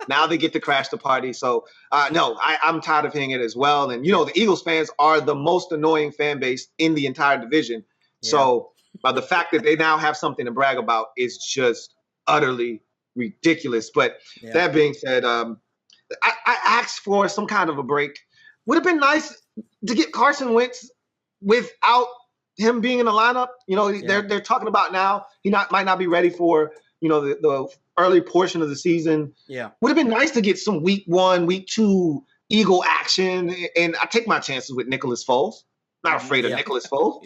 Now they get to crash the party. So, no, I'm tired of hearing it as well. And, the Eagles fans are the most annoying fan base in the entire division. Yeah. So, the fact that they now have something to brag about is just utterly ridiculous. But that being said, I asked for some kind of a break. Would have been nice to get Carson Wentz without him being in the lineup. They're talking about now he might not be ready for the early portion of the season. Yeah, would have been nice to get some week 1, week 2 Eagle action, and I take my chances with Nicholas Foles. Not afraid of Nicholas Foles.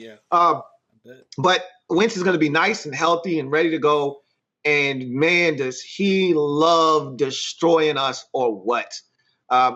But Wentz is going to be nice and healthy and ready to go. And man, does he love destroying us or what?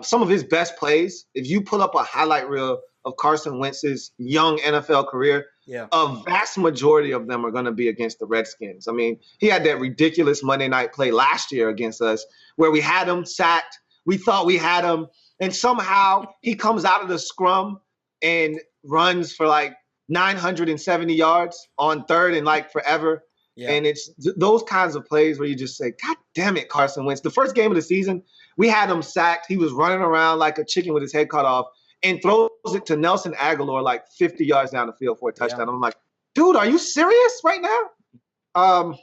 Some of his best plays, if you pull up a highlight reel of Carson Wentz's young NFL career, a vast majority of them are going to be against the Redskins. I mean, he had that ridiculous Monday night play last year against us where we had him sacked. We thought we had him. And somehow he comes out of the scrum and runs for like 970 yards on third and like forever. Yeah. And it's those kinds of plays where you just say, God damn it, Carson Wentz. The first game of the season, we had him sacked. He was running around like a chicken with his head cut off and throws it to Nelson Aguilar like 50 yards down the field for a touchdown. I'm like, dude, are you serious right now?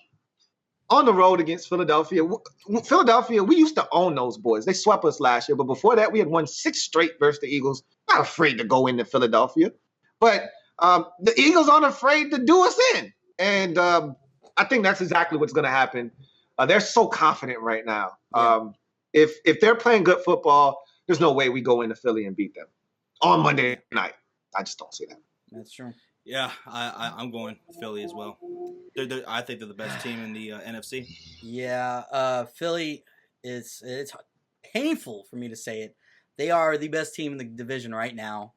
On the road against Philadelphia. Philadelphia, we used to own those boys. They swept us last year. But before that, we had won 6 straight versus the Eagles. Not afraid to go into Philadelphia. But the Eagles aren't afraid to do us in. And I think that's exactly what's going to happen. They're so confident right now. If they're playing good football, there's no way we go into Philly and beat them on Monday night. I just don't see that. That's true. Yeah, I'm going Philly as well. I think they're the best team in the NFC. Yeah, Philly it's painful for me to say it. They are the best team in the division right now.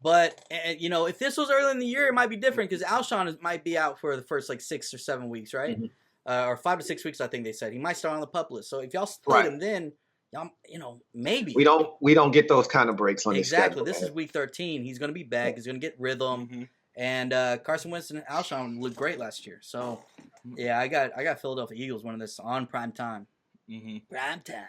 But, if this was early in the year, it might be different because Alshon might be out for the first, 6 or 7 weeks, right? Mm-hmm. Or 5 to 6 weeks, I think they said. He might start on the PUP list. So if y'all split him then, maybe. We don't get those kind of breaks on exactly. This is week 13. He's going to be back. He's going to get rhythm. Mm-hmm. And Carson Wentz and Alshon looked great last year. So, yeah, I got Philadelphia Eagles winning this on prime time. Mm-hmm. Prime time.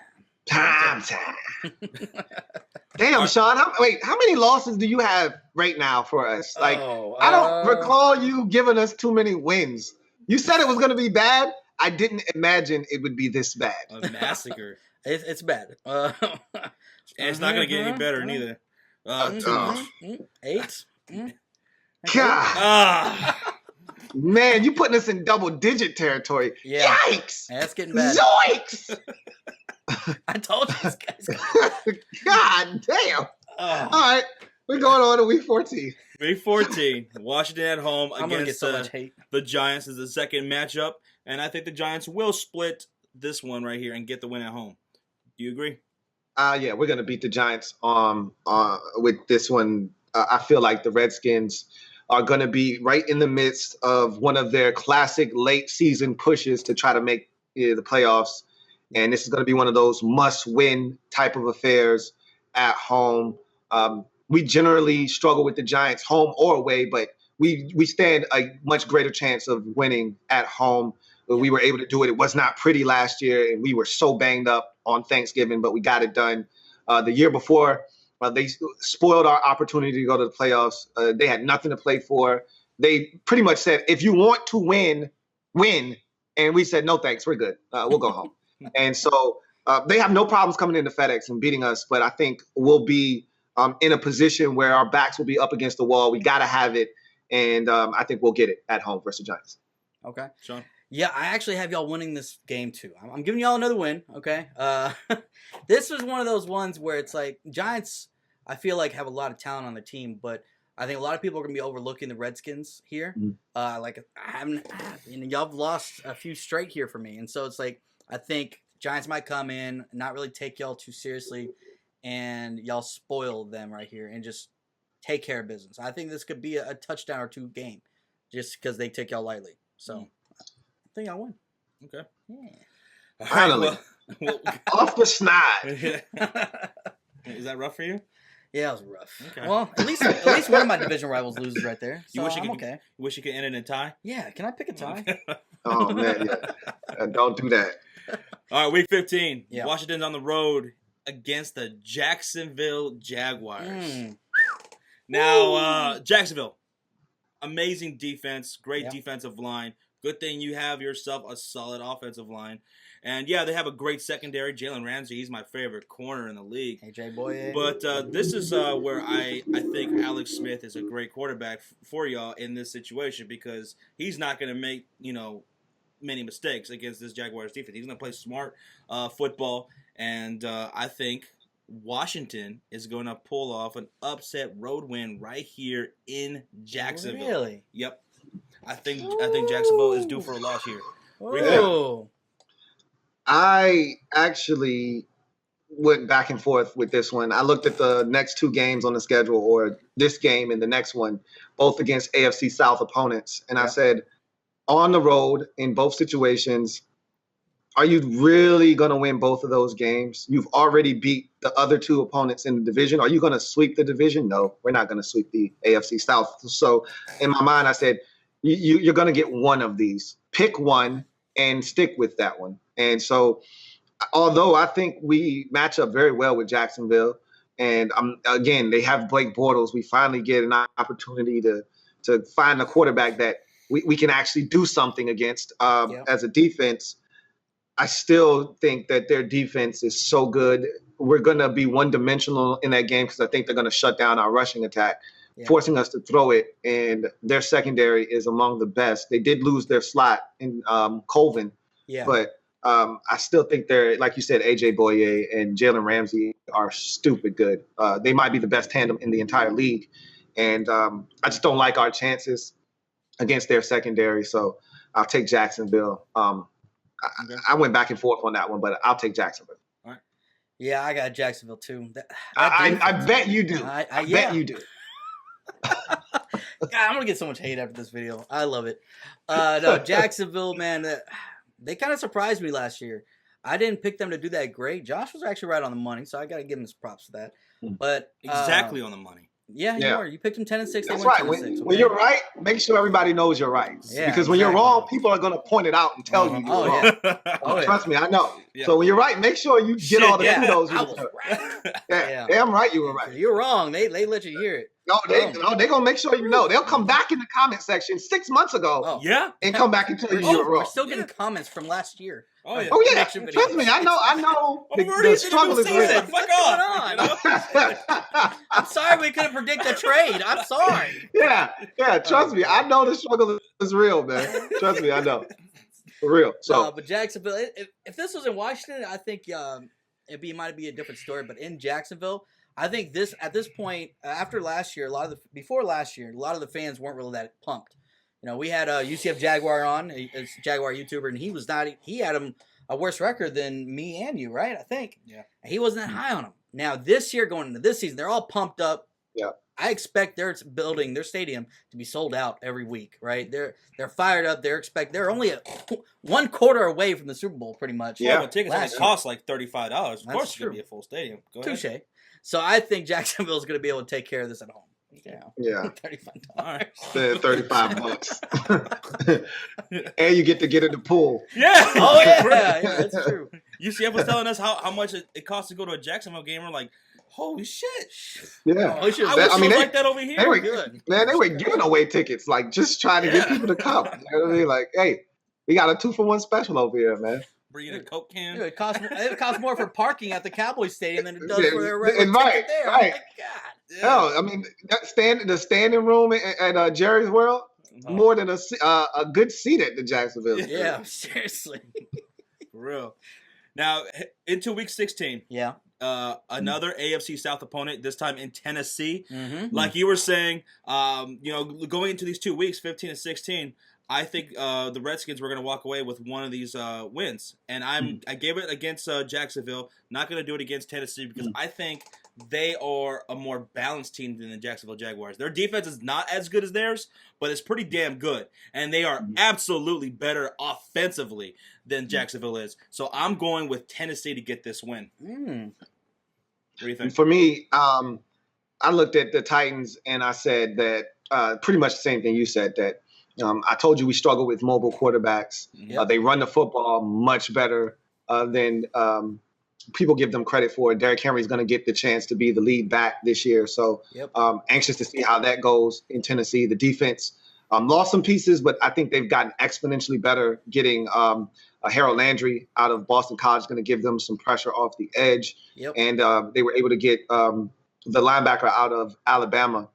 Damn, Sean. How many losses do you have right now for us? I don't recall you giving us too many wins. You said it was going to be bad. I didn't imagine it would be this bad. A massacre. It's bad. And it's not going to get any better neither. Too much. 8. God. Man, you putting us in double-digit territory. Yeah. Yikes. Yeah, it's getting bad. Zoinks. I told you this guy's God damn. All right. We're going on to week 14. Week 14. Washington at home against so much hate. The Giants is the second matchup. And I think the Giants will split this one right here and get the win at home. Do you agree? Yeah, we're going to beat the Giants with this one. I feel like the Redskins are going to be right in the midst of one of their classic late season pushes to try to make the playoffs. And this is going to be one of those must-win type of affairs at home. We generally struggle with the Giants home or away, but we stand a much greater chance of winning at home. We were able to do it. It was not pretty last year, and we were so banged up on Thanksgiving, but we got it done. The year before, they spoiled our opportunity to go to the playoffs. They had nothing to play for. They pretty much said, if you want to win, win. And we said, no, thanks. We're good. We'll go home. And so they have no problems coming into FedEx and beating us, but I think we'll be in a position where our backs will be up against the wall. We got to have it, and I think we'll get it at home versus the Giants. Okay. Sean? Yeah, I actually have y'all winning this game too. I'm giving y'all another win, okay? This was one of those ones where it's like Giants, I feel like, have a lot of talent on the team, but I think a lot of people are going to be overlooking the Redskins here. Y'all have lost a few straight here for me, and so it's like I think Giants might come in, not really take y'all too seriously, and y'all spoil them right here and just take care of business. I think this could be a touchdown or two game just because they take y'all lightly. So I think I'll win. Okay. Yeah. Finally. Off the snide. Is that rough for you? Yeah, it was rough. Okay. Well, at least one of my division rivals loses right there. So You wish you could end it in a tie? Yeah, can I pick a tie? Oh, man, yeah. Don't do that. All right, week 15. Yeah. Washington's on the road against the Jacksonville Jaguars. Now, Jacksonville, amazing defense, great defensive line. Good thing you have yourself a solid offensive line. And, yeah, they have a great secondary. Jalen Ramsey, he's my favorite corner in the league. AJ Boye. But this is where I think Alex Smith is a great quarterback for y'all in this situation because he's not going to make, many mistakes against this Jaguars defense. He's going to play smart football. And I think Washington is going to pull off an upset road win right here in Jacksonville. Really? Yep. I think Jacksonville is due for a loss here. Oh. I actually went back and forth with this one. I looked at the next two games on the schedule, or this game and the next one, both against AFC South opponents. And I said, on the road in both situations, are you really going to win both of those games? You've already beat the other two opponents in the division. Are you going to sweep the division? No, we're not going to sweep the AFC South. So in my mind, I said, you're going to get one of these. Pick one and stick with that one. And so although I think we match up very well with Jacksonville, and again, they have Blake Bortles, we finally get an opportunity to find a quarterback that we can actually do something against as a defense. I still think that their defense is so good. We're going to be one-dimensional in that game because I think they're going to shut down our rushing attack, forcing us to throw it. And their secondary is among the best. They did lose their slot in Colvin, but I still think they're, like you said, AJ Boye and Jalen Ramsey are stupid good. They might be the best tandem in the entire league. And I just don't like our chances against their secondary. So I'll take Jacksonville. I went back and forth on that one, but I'll take Jacksonville. All right. Yeah, I got Jacksonville too. I bet you do. I bet you do. God, I'm gonna get so much hate after this video. I love it. No, Jacksonville, man, they kind of surprised me last year. I didn't pick them to do that great. Josh was actually right on the money, so I got to give him some props for that. But exactly on the money. Yeah, you are. You picked them 10-6. That's right. When you're right, make sure everybody knows you're right. Yeah, because when you're wrong, people are going to point it out and tell you you're wrong. Trust me, I know. Yeah. So when you're right, make sure you get all the kudos. I was right. Damn right you were right. You're wrong. They let you hear it. No, they're gonna make sure you know. They'll come back in the comment section 6 months ago. And come back and tell you you're wrong. We're still getting comments from last year. Oh yeah. Trust me, I know. The struggle is real. What's going on? I'm sorry we couldn't predict a trade. I'm sorry. Yeah. Trust me, I know the struggle is real, man. Trust me, I know. For real. So, but Jacksonville, if this was in Washington, I think might be a different story. But in Jacksonville, I think at this point, after last year, a lot of the fans weren't really that pumped. We had UCF Jaguar on, a Jaguar YouTuber, and he had him a worse record than me and you, right? I think. Yeah. He wasn't that high on him. Now this year, going into this season, they're all pumped up. Yeah. I expect their stadium to be sold out every week, right? They're fired up. They're only one quarter away from the Super Bowl, pretty much. Yeah, but tickets only cost like $35. Of course, it's gonna be a full stadium. Go ahead. Touche. So I think Jacksonville is going to be able to take care of this at home. Yeah. $35. $35. And you get to get in the pool. Yeah. Oh yeah, that's true. UCF was telling us how much it costs to go to a Jacksonville game. We're like, holy shit. Yeah. I wish it was like that over here. They were giving away tickets, like just trying to get people to come. You know what I mean? Like, hey, we got a 2-for-1 special over here, man. Bringing a Coke can. Dude, it costs more for parking at the Cowboys Stadium than it does for their regular ticket there. Right. Oh my God. Yeah. No, I mean the standing room at Jerry's World more than a good seat at the Jacksonville. Yeah, seriously. For real. Now into week 16. Yeah. Another AFC South opponent, this time in Tennessee. Mm-hmm. Like you were saying, going into these 2 weeks, 15 and 16. I think the Redskins were going to walk away with one of these wins, and I gave it against Jacksonville. Not going to do it against Tennessee because I think they are a more balanced team than the Jacksonville Jaguars. Their defense is not as good as theirs, but it's pretty damn good, and they are absolutely better offensively than Jacksonville is. So I'm going with Tennessee to get this win. What do you think? For me, I looked at the Titans and I said that pretty much the same thing you said, that I told you we struggle with mobile quarterbacks. Yep. They run the football much better than people give them credit for. Derrick Henry is going to get the chance to be the lead back this year. So anxious to see how that goes in Tennessee. The defense lost some pieces, but I think they've gotten exponentially better. Getting Harold Landry out of Boston College is going to give them some pressure off the edge. Yep. And they were able to get the linebacker out of Alabama.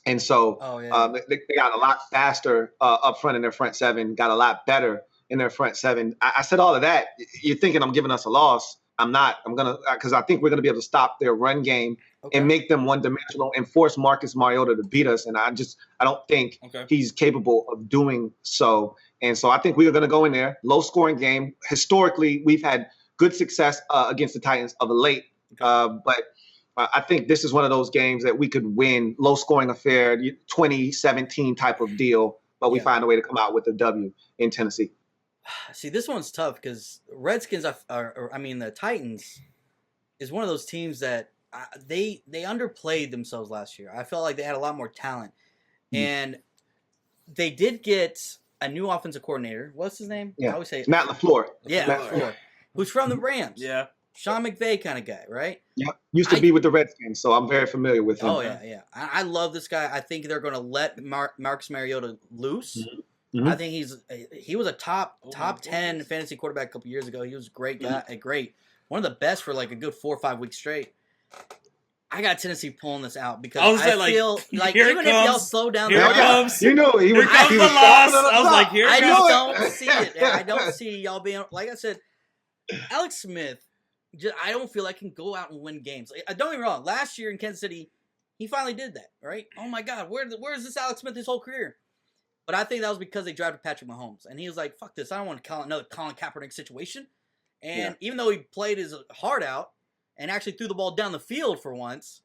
And so they got a lot faster up front in their front seven, got a lot better in their front seven. I said all of that. You're thinking I'm giving us a loss. I'm not. I'm going to, because I think we're going to be able to stop their run game and make them one-dimensional and force Marcus Mariota to beat us. And I don't think he's capable of doing so. And so I think we are going to go in there, low-scoring game. Historically, we've had good success against the Titans of late, but I think this is one of those games that we could win, low-scoring affair, 2017 type of deal, but we find a way to come out with a W in Tennessee. See, this one's tough because Redskins, the Titans, is one of those teams that they underplayed themselves last year. I felt like they had a lot more talent, and they did get a new offensive coordinator. What's his name? Yeah. I always say Matt LaFleur. Yeah, Matt LaFleur, who's from the Rams. Yeah. Sean McVay kind of guy, right? Yeah, used to be with the Redskins, so I'm very familiar with him. Oh, yeah. I love this guy. I think they're going to let Marcus Mariota loose. Mm-hmm. I think he was a top 10 fantasy quarterback a couple years ago. He was a great guy, one of the best for like a good 4 or 5 weeks straight. I got Tennessee pulling this out because I feel like even if y'all slow down, here it comes. You know, here comes the loss. I was like, here it comes. goes. I don't see it. I don't see y'all being like I said. Alex Smith. I don't feel like can go out and win games. Don't get me wrong. Last year in Kansas City, he finally did that, right? Oh, my God. Where's this Alex Smith his whole career? But I think that was because they drafted Patrick Mahomes. And he was like, fuck this. I don't want to call another Colin Kaepernick situation. And even though he played his heart out and actually threw the ball down the field for once,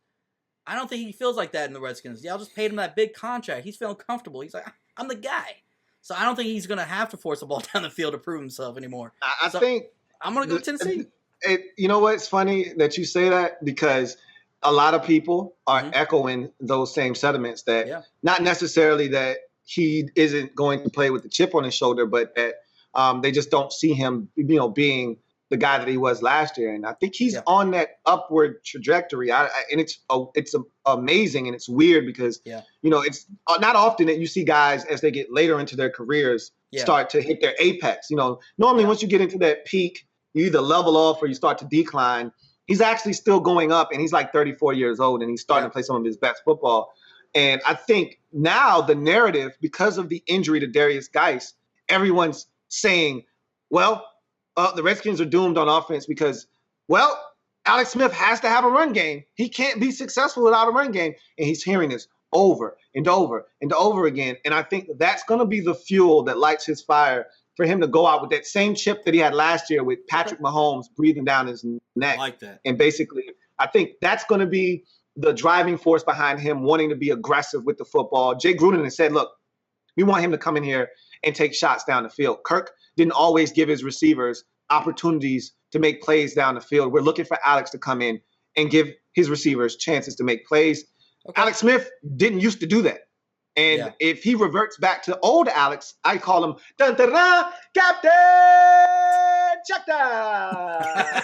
I don't think he feels like that in the Redskins. Y'all just paid him that big contract. He's feeling comfortable. He's like, I'm the guy. So I don't think he's going to have to force the ball down the field to prove himself anymore. I think I'm going to go Tennessee. You know what? It's funny that you say that because a lot of people are echoing those same sentiments that not necessarily that he isn't going to play with the chip on his shoulder, but that they just don't see him, being the guy that he was last year. And I think he's on that upward trajectory. And it's amazing, and it's weird because, it's not often that you see guys as they get later into their careers start to hit their apex. Normally once you get into that peak, you either level off or you start to decline. He's actually still going up, and he's like 34 years old, and he's starting to play some of his best football. And I think now the narrative, because of the injury to Darius Geis, everyone's saying, well, the Redskins are doomed on offense because, Alex Smith has to have a run game. He can't be successful without a run game. And he's hearing this over and over and over again. And I think that's going to be the fuel that lights his fire for him to go out with that same chip that he had last year with Patrick Mahomes breathing down his neck. I like that. And basically, I think that's going to be the driving force behind him wanting to be aggressive with the football. Jay Gruden has said, look, we want him to come in here and take shots down the field. Kirk didn't always give his receivers opportunities to make plays down the field. We're looking for Alex to come in and give his receivers chances to make plays. Okay. Alex Smith didn't used to do that. And if he reverts back to old Alex, I call him dun, dun, dun, Captain Checkdown.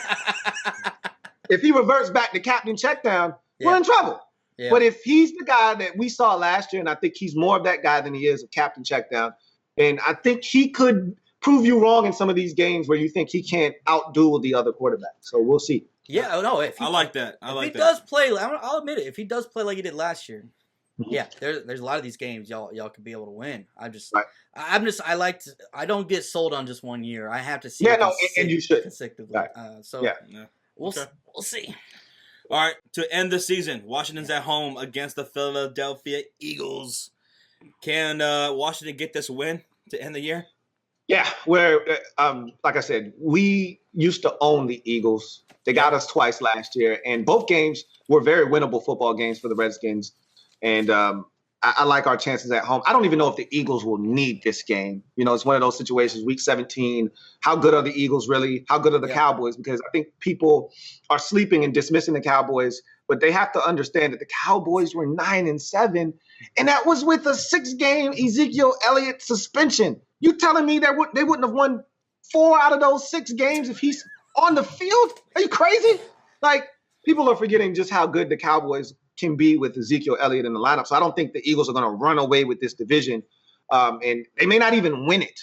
If he reverts back to Captain Checkdown, we're in trouble. Yeah. But if he's the guy that we saw last year, and I think he's more of that guy than he is a Captain Checkdown, and I think he could prove you wrong in some of these games where you think he can't outduel the other quarterback. So we'll see. Yeah, no. I like that. If he does play, I'll admit it. If he does play like he did last year, there's a lot of these games y'all could be able to win. I don't get sold on just 1 year. I have to see. Yeah, and you should consecutively. Right. We'll see. All right, to end the season, Washington's at home against the Philadelphia Eagles. Can Washington get this win to end the year? Yeah, like I said, we used to own the Eagles. They got us twice last year, and both games were very winnable football games for the Redskins. And I like our chances at home. I don't even know if the Eagles will need this game. It's one of those situations, Week 17, how good are the Eagles really? How good are the Cowboys? Because I think people are sleeping and dismissing the Cowboys, but they have to understand that the Cowboys were 9-7, and that was with a 6-game Ezekiel Elliott suspension. You telling me that they wouldn't have won 4 out of those 6 games if he's on the field? Are you crazy? Like, people are forgetting just how good the Cowboys can be with Ezekiel Elliott in the lineup. So I don't think the Eagles are going to run away with this division. And they may not even win it.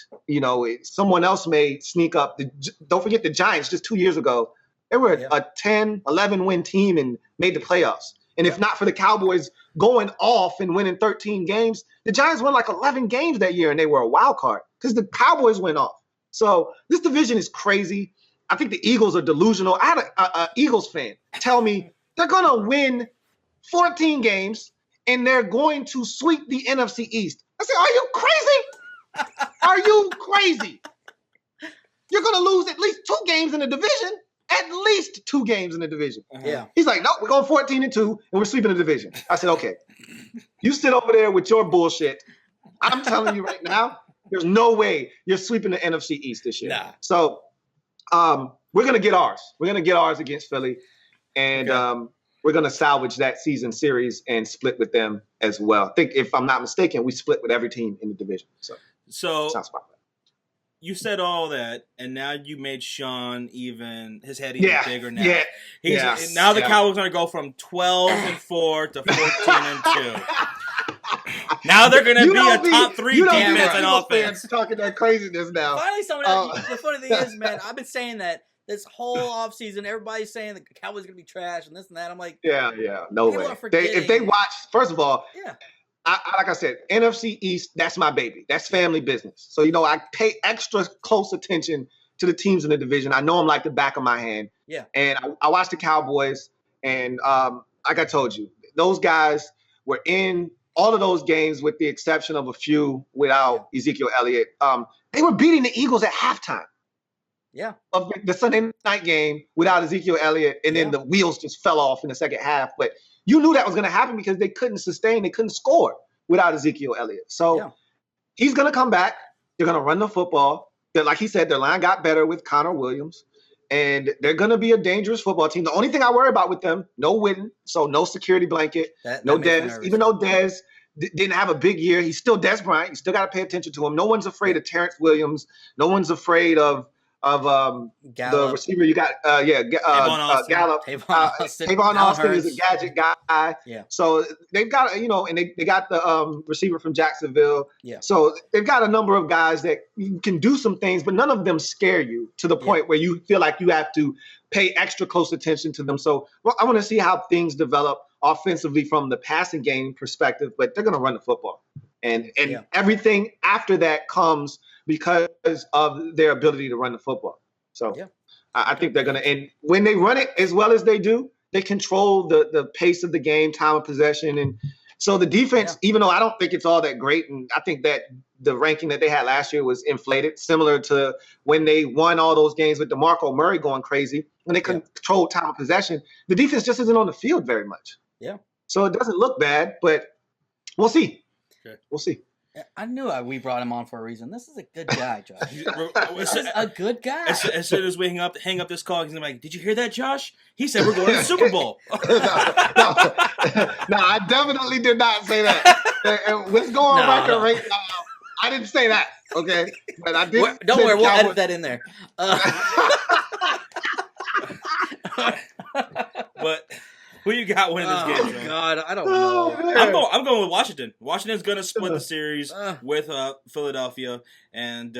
Someone else may sneak up. Don't forget the Giants just 2 years ago. They were a 10, 11-win team and made the playoffs. And if not for the Cowboys going off and winning 13 games, the Giants won like 11 games that year, and they were a wild card because the Cowboys went off. So this division is crazy. I think the Eagles are delusional. I had an Eagles fan tell me they're going to win 14 games, and they're going to sweep the NFC East. I said, are you crazy? Are you crazy? You're going to lose at least 2 games in the division. At least 2 games in the division. Yeah. He's like, no, we're going 14-2, and we're sweeping the division. I said, okay. You sit over there with your bullshit. I'm telling you right now, there's no way you're sweeping the NFC East this year. Nah. So we're going to get ours. We're going to get ours against Philly, and we're going to salvage that season series and split with them as well. I think, if I'm not mistaken, we split with every team in the division. So sounds about right. You said all that, and now you made Sean his head even bigger now. Yeah. Now the Cowboys are going to go from 12-4 to 14-2. Now they're going to be a top 3 defense and offense. Talking that craziness now. Finally, the funny thing is, man, I've been saying that this whole offseason, everybody's saying the Cowboys are going to be trash and this and that. I'm like, yeah, no way. If they watch, first of all, like I said, NFC East, that's my baby. That's family business. So, I pay extra close attention to the teams in the division. I know them like the back of my hand. Yeah. And I watch the Cowboys, and like I told you, those guys were in all of those games with the exception of a few without Ezekiel Elliott. They were beating the Eagles at halftime. Yeah. Of the Sunday night game without Ezekiel Elliott, and then the wheels just fell off in the second half. But you knew that was going to happen because they couldn't score without Ezekiel Elliott. So he's going to come back. They're going to run the football. Like he said, their line got better with Connor Williams, and they're going to be a dangerous football team. The only thing I worry about with them, no Witten, so no security blanket, no Dez. Even though Dez didn't have a big year, he's still Dez Bryant. You still got to pay attention to him. No one's afraid of Terrence Williams. No one's afraid of of the receiver. You got Gallup. Tavon Austin is a gadget guy. Yeah. So they've got and they got the receiver from Jacksonville. Yeah. So they've got a number of guys that can do some things, but none of them scare you to the point where you feel like you have to pay extra close attention to them. So I want to see how things develop offensively from the passing game perspective, but they're going to run the football. And everything after that comes because of their ability to run the football. So I think they're going to – and when they run it as well as they do, they control the pace of the game, time of possession. And so the defense, even though I don't think it's all that great, and I think that the ranking that they had last year was inflated, similar to when they won all those games with DeMarco Murray going crazy, when they controlled time of possession, the defense just isn't on the field very much. Yeah. So it doesn't look bad, but we'll see. Okay. We'll see. I knew we brought him on for a reaon. This is a good guy, Josh. This is a good guy. As soon as we hang up this call, he's like, "Did you hear that, Josh? He said we're going to the Super Bowl." No, I definitely did not say that. And what's going on record right now? I didn't say that. Okay, but I did. Don't worry, we'll edit that in there. But who you got winning this game, Joe? God, I don't know. I'm going with Washington. Washington's going to split the series with Philadelphia and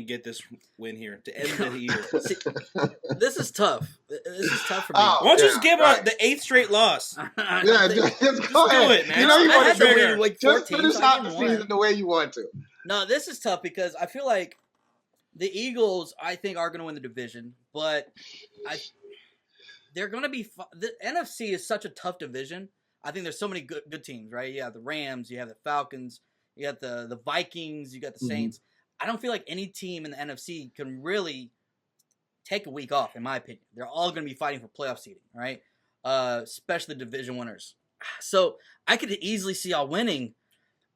get this win here to end the year. See, this is tough. This is tough for me. Why don't you just give up the 8th straight loss? Just go ahead. Do it, man. You know you want to win like 14, just finish out the season the way you want to. No, this is tough because I feel like the Eagles, I think, are going to win the division, but they're going to be the NFC is such a tough division. I think there's so many good teams, right? You have the Rams, you have the Falcons, you got the Vikings, you got the Saints. I don't feel like any team in the NFC can really take a week off, in my opinion. They're all going to be fighting for playoff seeding, right? Especially division winners. So I could easily see y'all winning,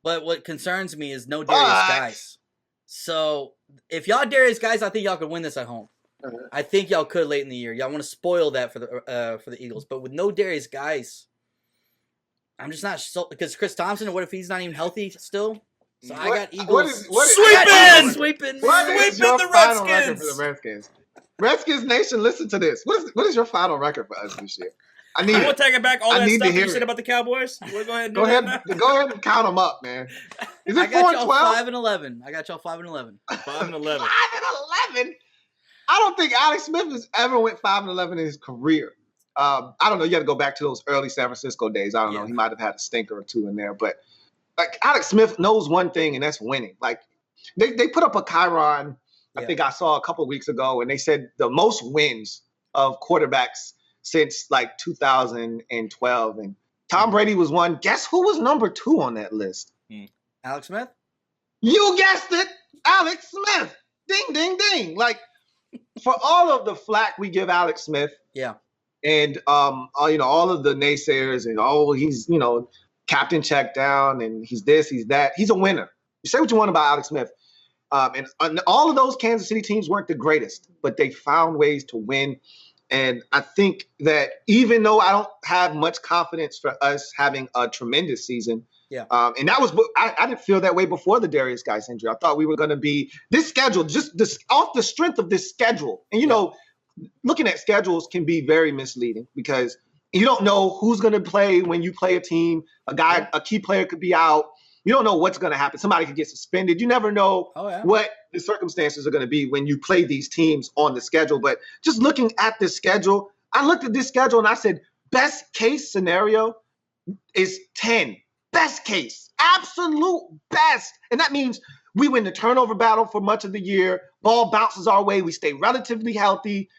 but what concerns me is no Darius Guys. So if y'all Darius Guys, I think y'all could win this at home. I think y'all could late in the year. Y'all want to spoil that for the Eagles, but with no Darius Guys, I'm just not so because Chris Thompson. What if he's not even healthy still? So I got Eagles sweeping the final record for the Redskins. Redskins Nation, listen to this. What is your final record for us this year? I want to take it back. All that stuff you said about the Cowboys. We'll go ahead and go ahead and count them up, man. Is it 4-12? 5-11. I got y'all 5-11. 5-11. 5-11. I don't think Alex Smith has ever went 5-11 in his career. I don't know. You got to go back to those early San Francisco days. I don't know. He might have had a stinker or two in there, but like Alex Smith knows one thing, and that's winning. Like they put up a chyron. I think I saw a couple of weeks ago, and they said the most wins of quarterbacks since like 2012, and Tom Brady was one. Guess who was number 2 on that list? Alex Smith. You guessed it, Alex Smith. Ding, ding, ding. Like. For all of the flack we give Alex Smith, and all of the naysayers and he's captain check down and he's this, he's that. He's a winner. You say what you want about Alex Smith, and all of those Kansas City teams weren't the greatest, but they found ways to win. And I think that even though I don't have much confidence for us having a tremendous season. And that was I didn't feel that way before the Darius Guys injury. I thought we were going to be this schedule, just this off the strength of this schedule. And looking at schedules can be very misleading because you don't know who's going to play when you play a team. A key player could be out. You don't know what's going to happen. Somebody could get suspended. You never know what the circumstances are going to be when you play these teams on the schedule. But just looking at the schedule, I looked at this schedule and I said, best case scenario is 10. Best case, absolute best. And that means we win the turnover battle for much of the year. Ball bounces our way. We stay relatively healthy.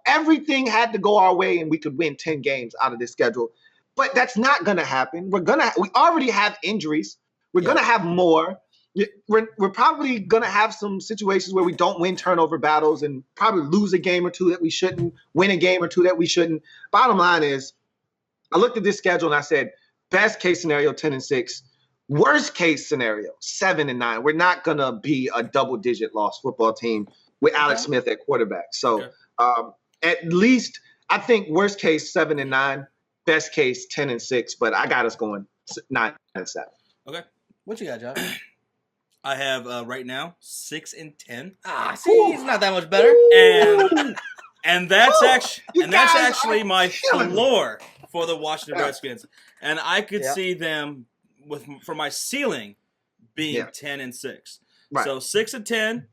Everything had to go our way and we could win 10 games out of this schedule. But that's not going to happen. We already have injuries. We're going to have more. We're probably going to have some situations where we don't win turnover battles and probably lose a game or two that we shouldn't, win a game or two that we shouldn't. Bottom line is, I looked at this schedule and I said, best case scenario, 10-6. Worst case scenario, 7-9. We're not going to be a double-digit loss football team with Alex Smith at quarterback. So at least I think worst case 7-9, best case 10-6. But I got us going 9-7. Okay. What you got, Josh? I have right now 6-10. See, it's not that much better. And that's actually my floor for the Washington Redskins. And I could see them for my ceiling being 10-6. Right. So 6-10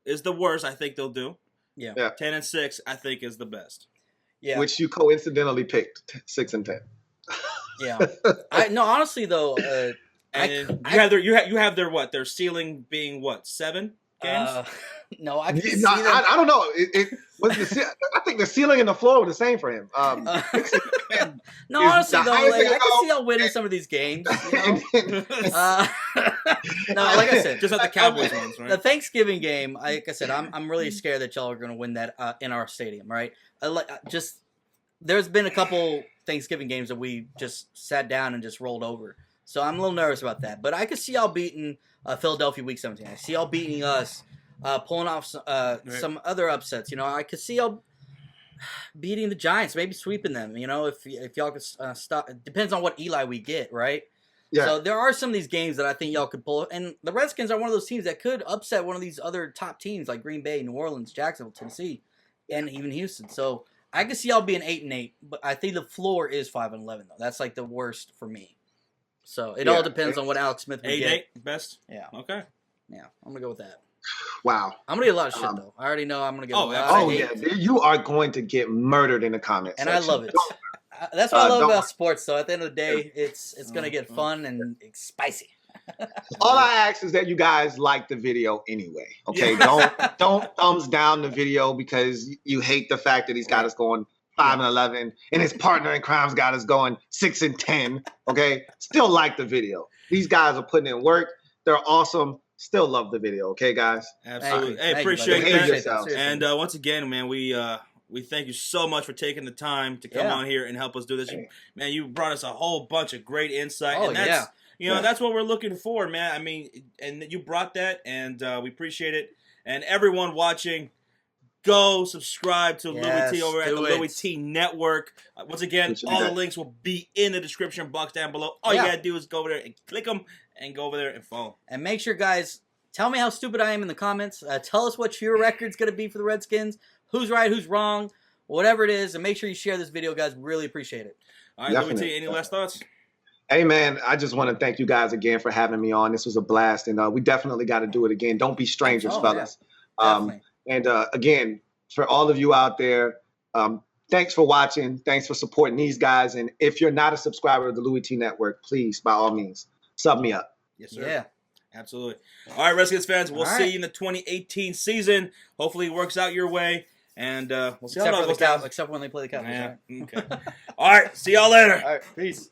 is the worst I think they'll do. Yeah. 10-6 I think is the best. Yeah. Which you coincidentally picked 6-10. Yeah. Honestly though, and you have their what? Their ceiling being what? 7 games? No, I can see I don't know. I think the ceiling and the floor were the same for him. No, honestly though, I can see y'all winning some of these games. You know? No, like I said, just not the Cowboys ones, right? The Thanksgiving game, like I said, I'm really scared that y'all are going to win that in our stadium, right? There's been a couple Thanksgiving games that we just sat down and just rolled over. So I'm a little nervous about that. But I could see y'all beating Philadelphia Week 17. I see y'all beating us, pulling off some other upsets. You know, I could see y'all beating the Giants, maybe sweeping them. You know, if y'all could stop. It depends on what Eli we get, right? Yeah. So there are some of these games that I think y'all could pull. And the Redskins are one of those teams that could upset one of these other top teams like Green Bay, New Orleans, Jacksonville, Tennessee, and even Houston. So I could see y'all being 8-8, but I think the floor is 5-11 though. That's like the worst for me. So it all depends on what Alex Smith will get. 8-8 best? Yeah. Okay. Yeah, I'm gonna go with that. Wow. I'm gonna get a lot of shit though. I already know I'm gonna get a lot of hate. Yeah. You are going to get murdered in the comments. And I love it. That's what I love about sports though. At the end of the day, it's gonna get fun and spicy. All I ask is that you guys like the video anyway. Okay. Don't thumbs down the video because you hate the fact that he's got us going 5-11 and his partner in crime's got us going 6-10. Okay. Still like the video. These guys are putting in work. They're awesome. Still love the video. Okay, guys? Absolutely. Hey, appreciate that. And once again, man, we thank you so much for taking the time to come on here and help us do this. You brought us a whole bunch of great insight. And that's that's what we're looking for, man. I mean, and you brought that, and we appreciate it. And everyone watching, go subscribe to Louie Tee over at the Louie Tee Network. Once again, all the links will be in the description box down below. All you got to do is go over there and click them and go over there and follow. And make sure, guys, tell me how stupid I am in the comments. Tell us what your record's going to be for the Redskins. Who's right, who's wrong, whatever it is. And make sure you share this video, guys. Really appreciate it. All right, Louie Tee, any last thoughts? Hey, man, I just want to thank you guys again for having me on. This was a blast, and we definitely got to do it again. Don't be strangers, fellas. And again, for all of you out there, thanks for watching. Thanks for supporting these guys. And if you're not a subscriber of the Louie Tee Network, please, by all means, sub me up. Yes, sir. Yeah. Absolutely. All right, Redskins fans, we'll see you in the 2018 season. Hopefully it works out your way. And we'll see how it goes down. Except when they play the Cowboys. Yeah. Okay. All right, see y'all later. All right, peace.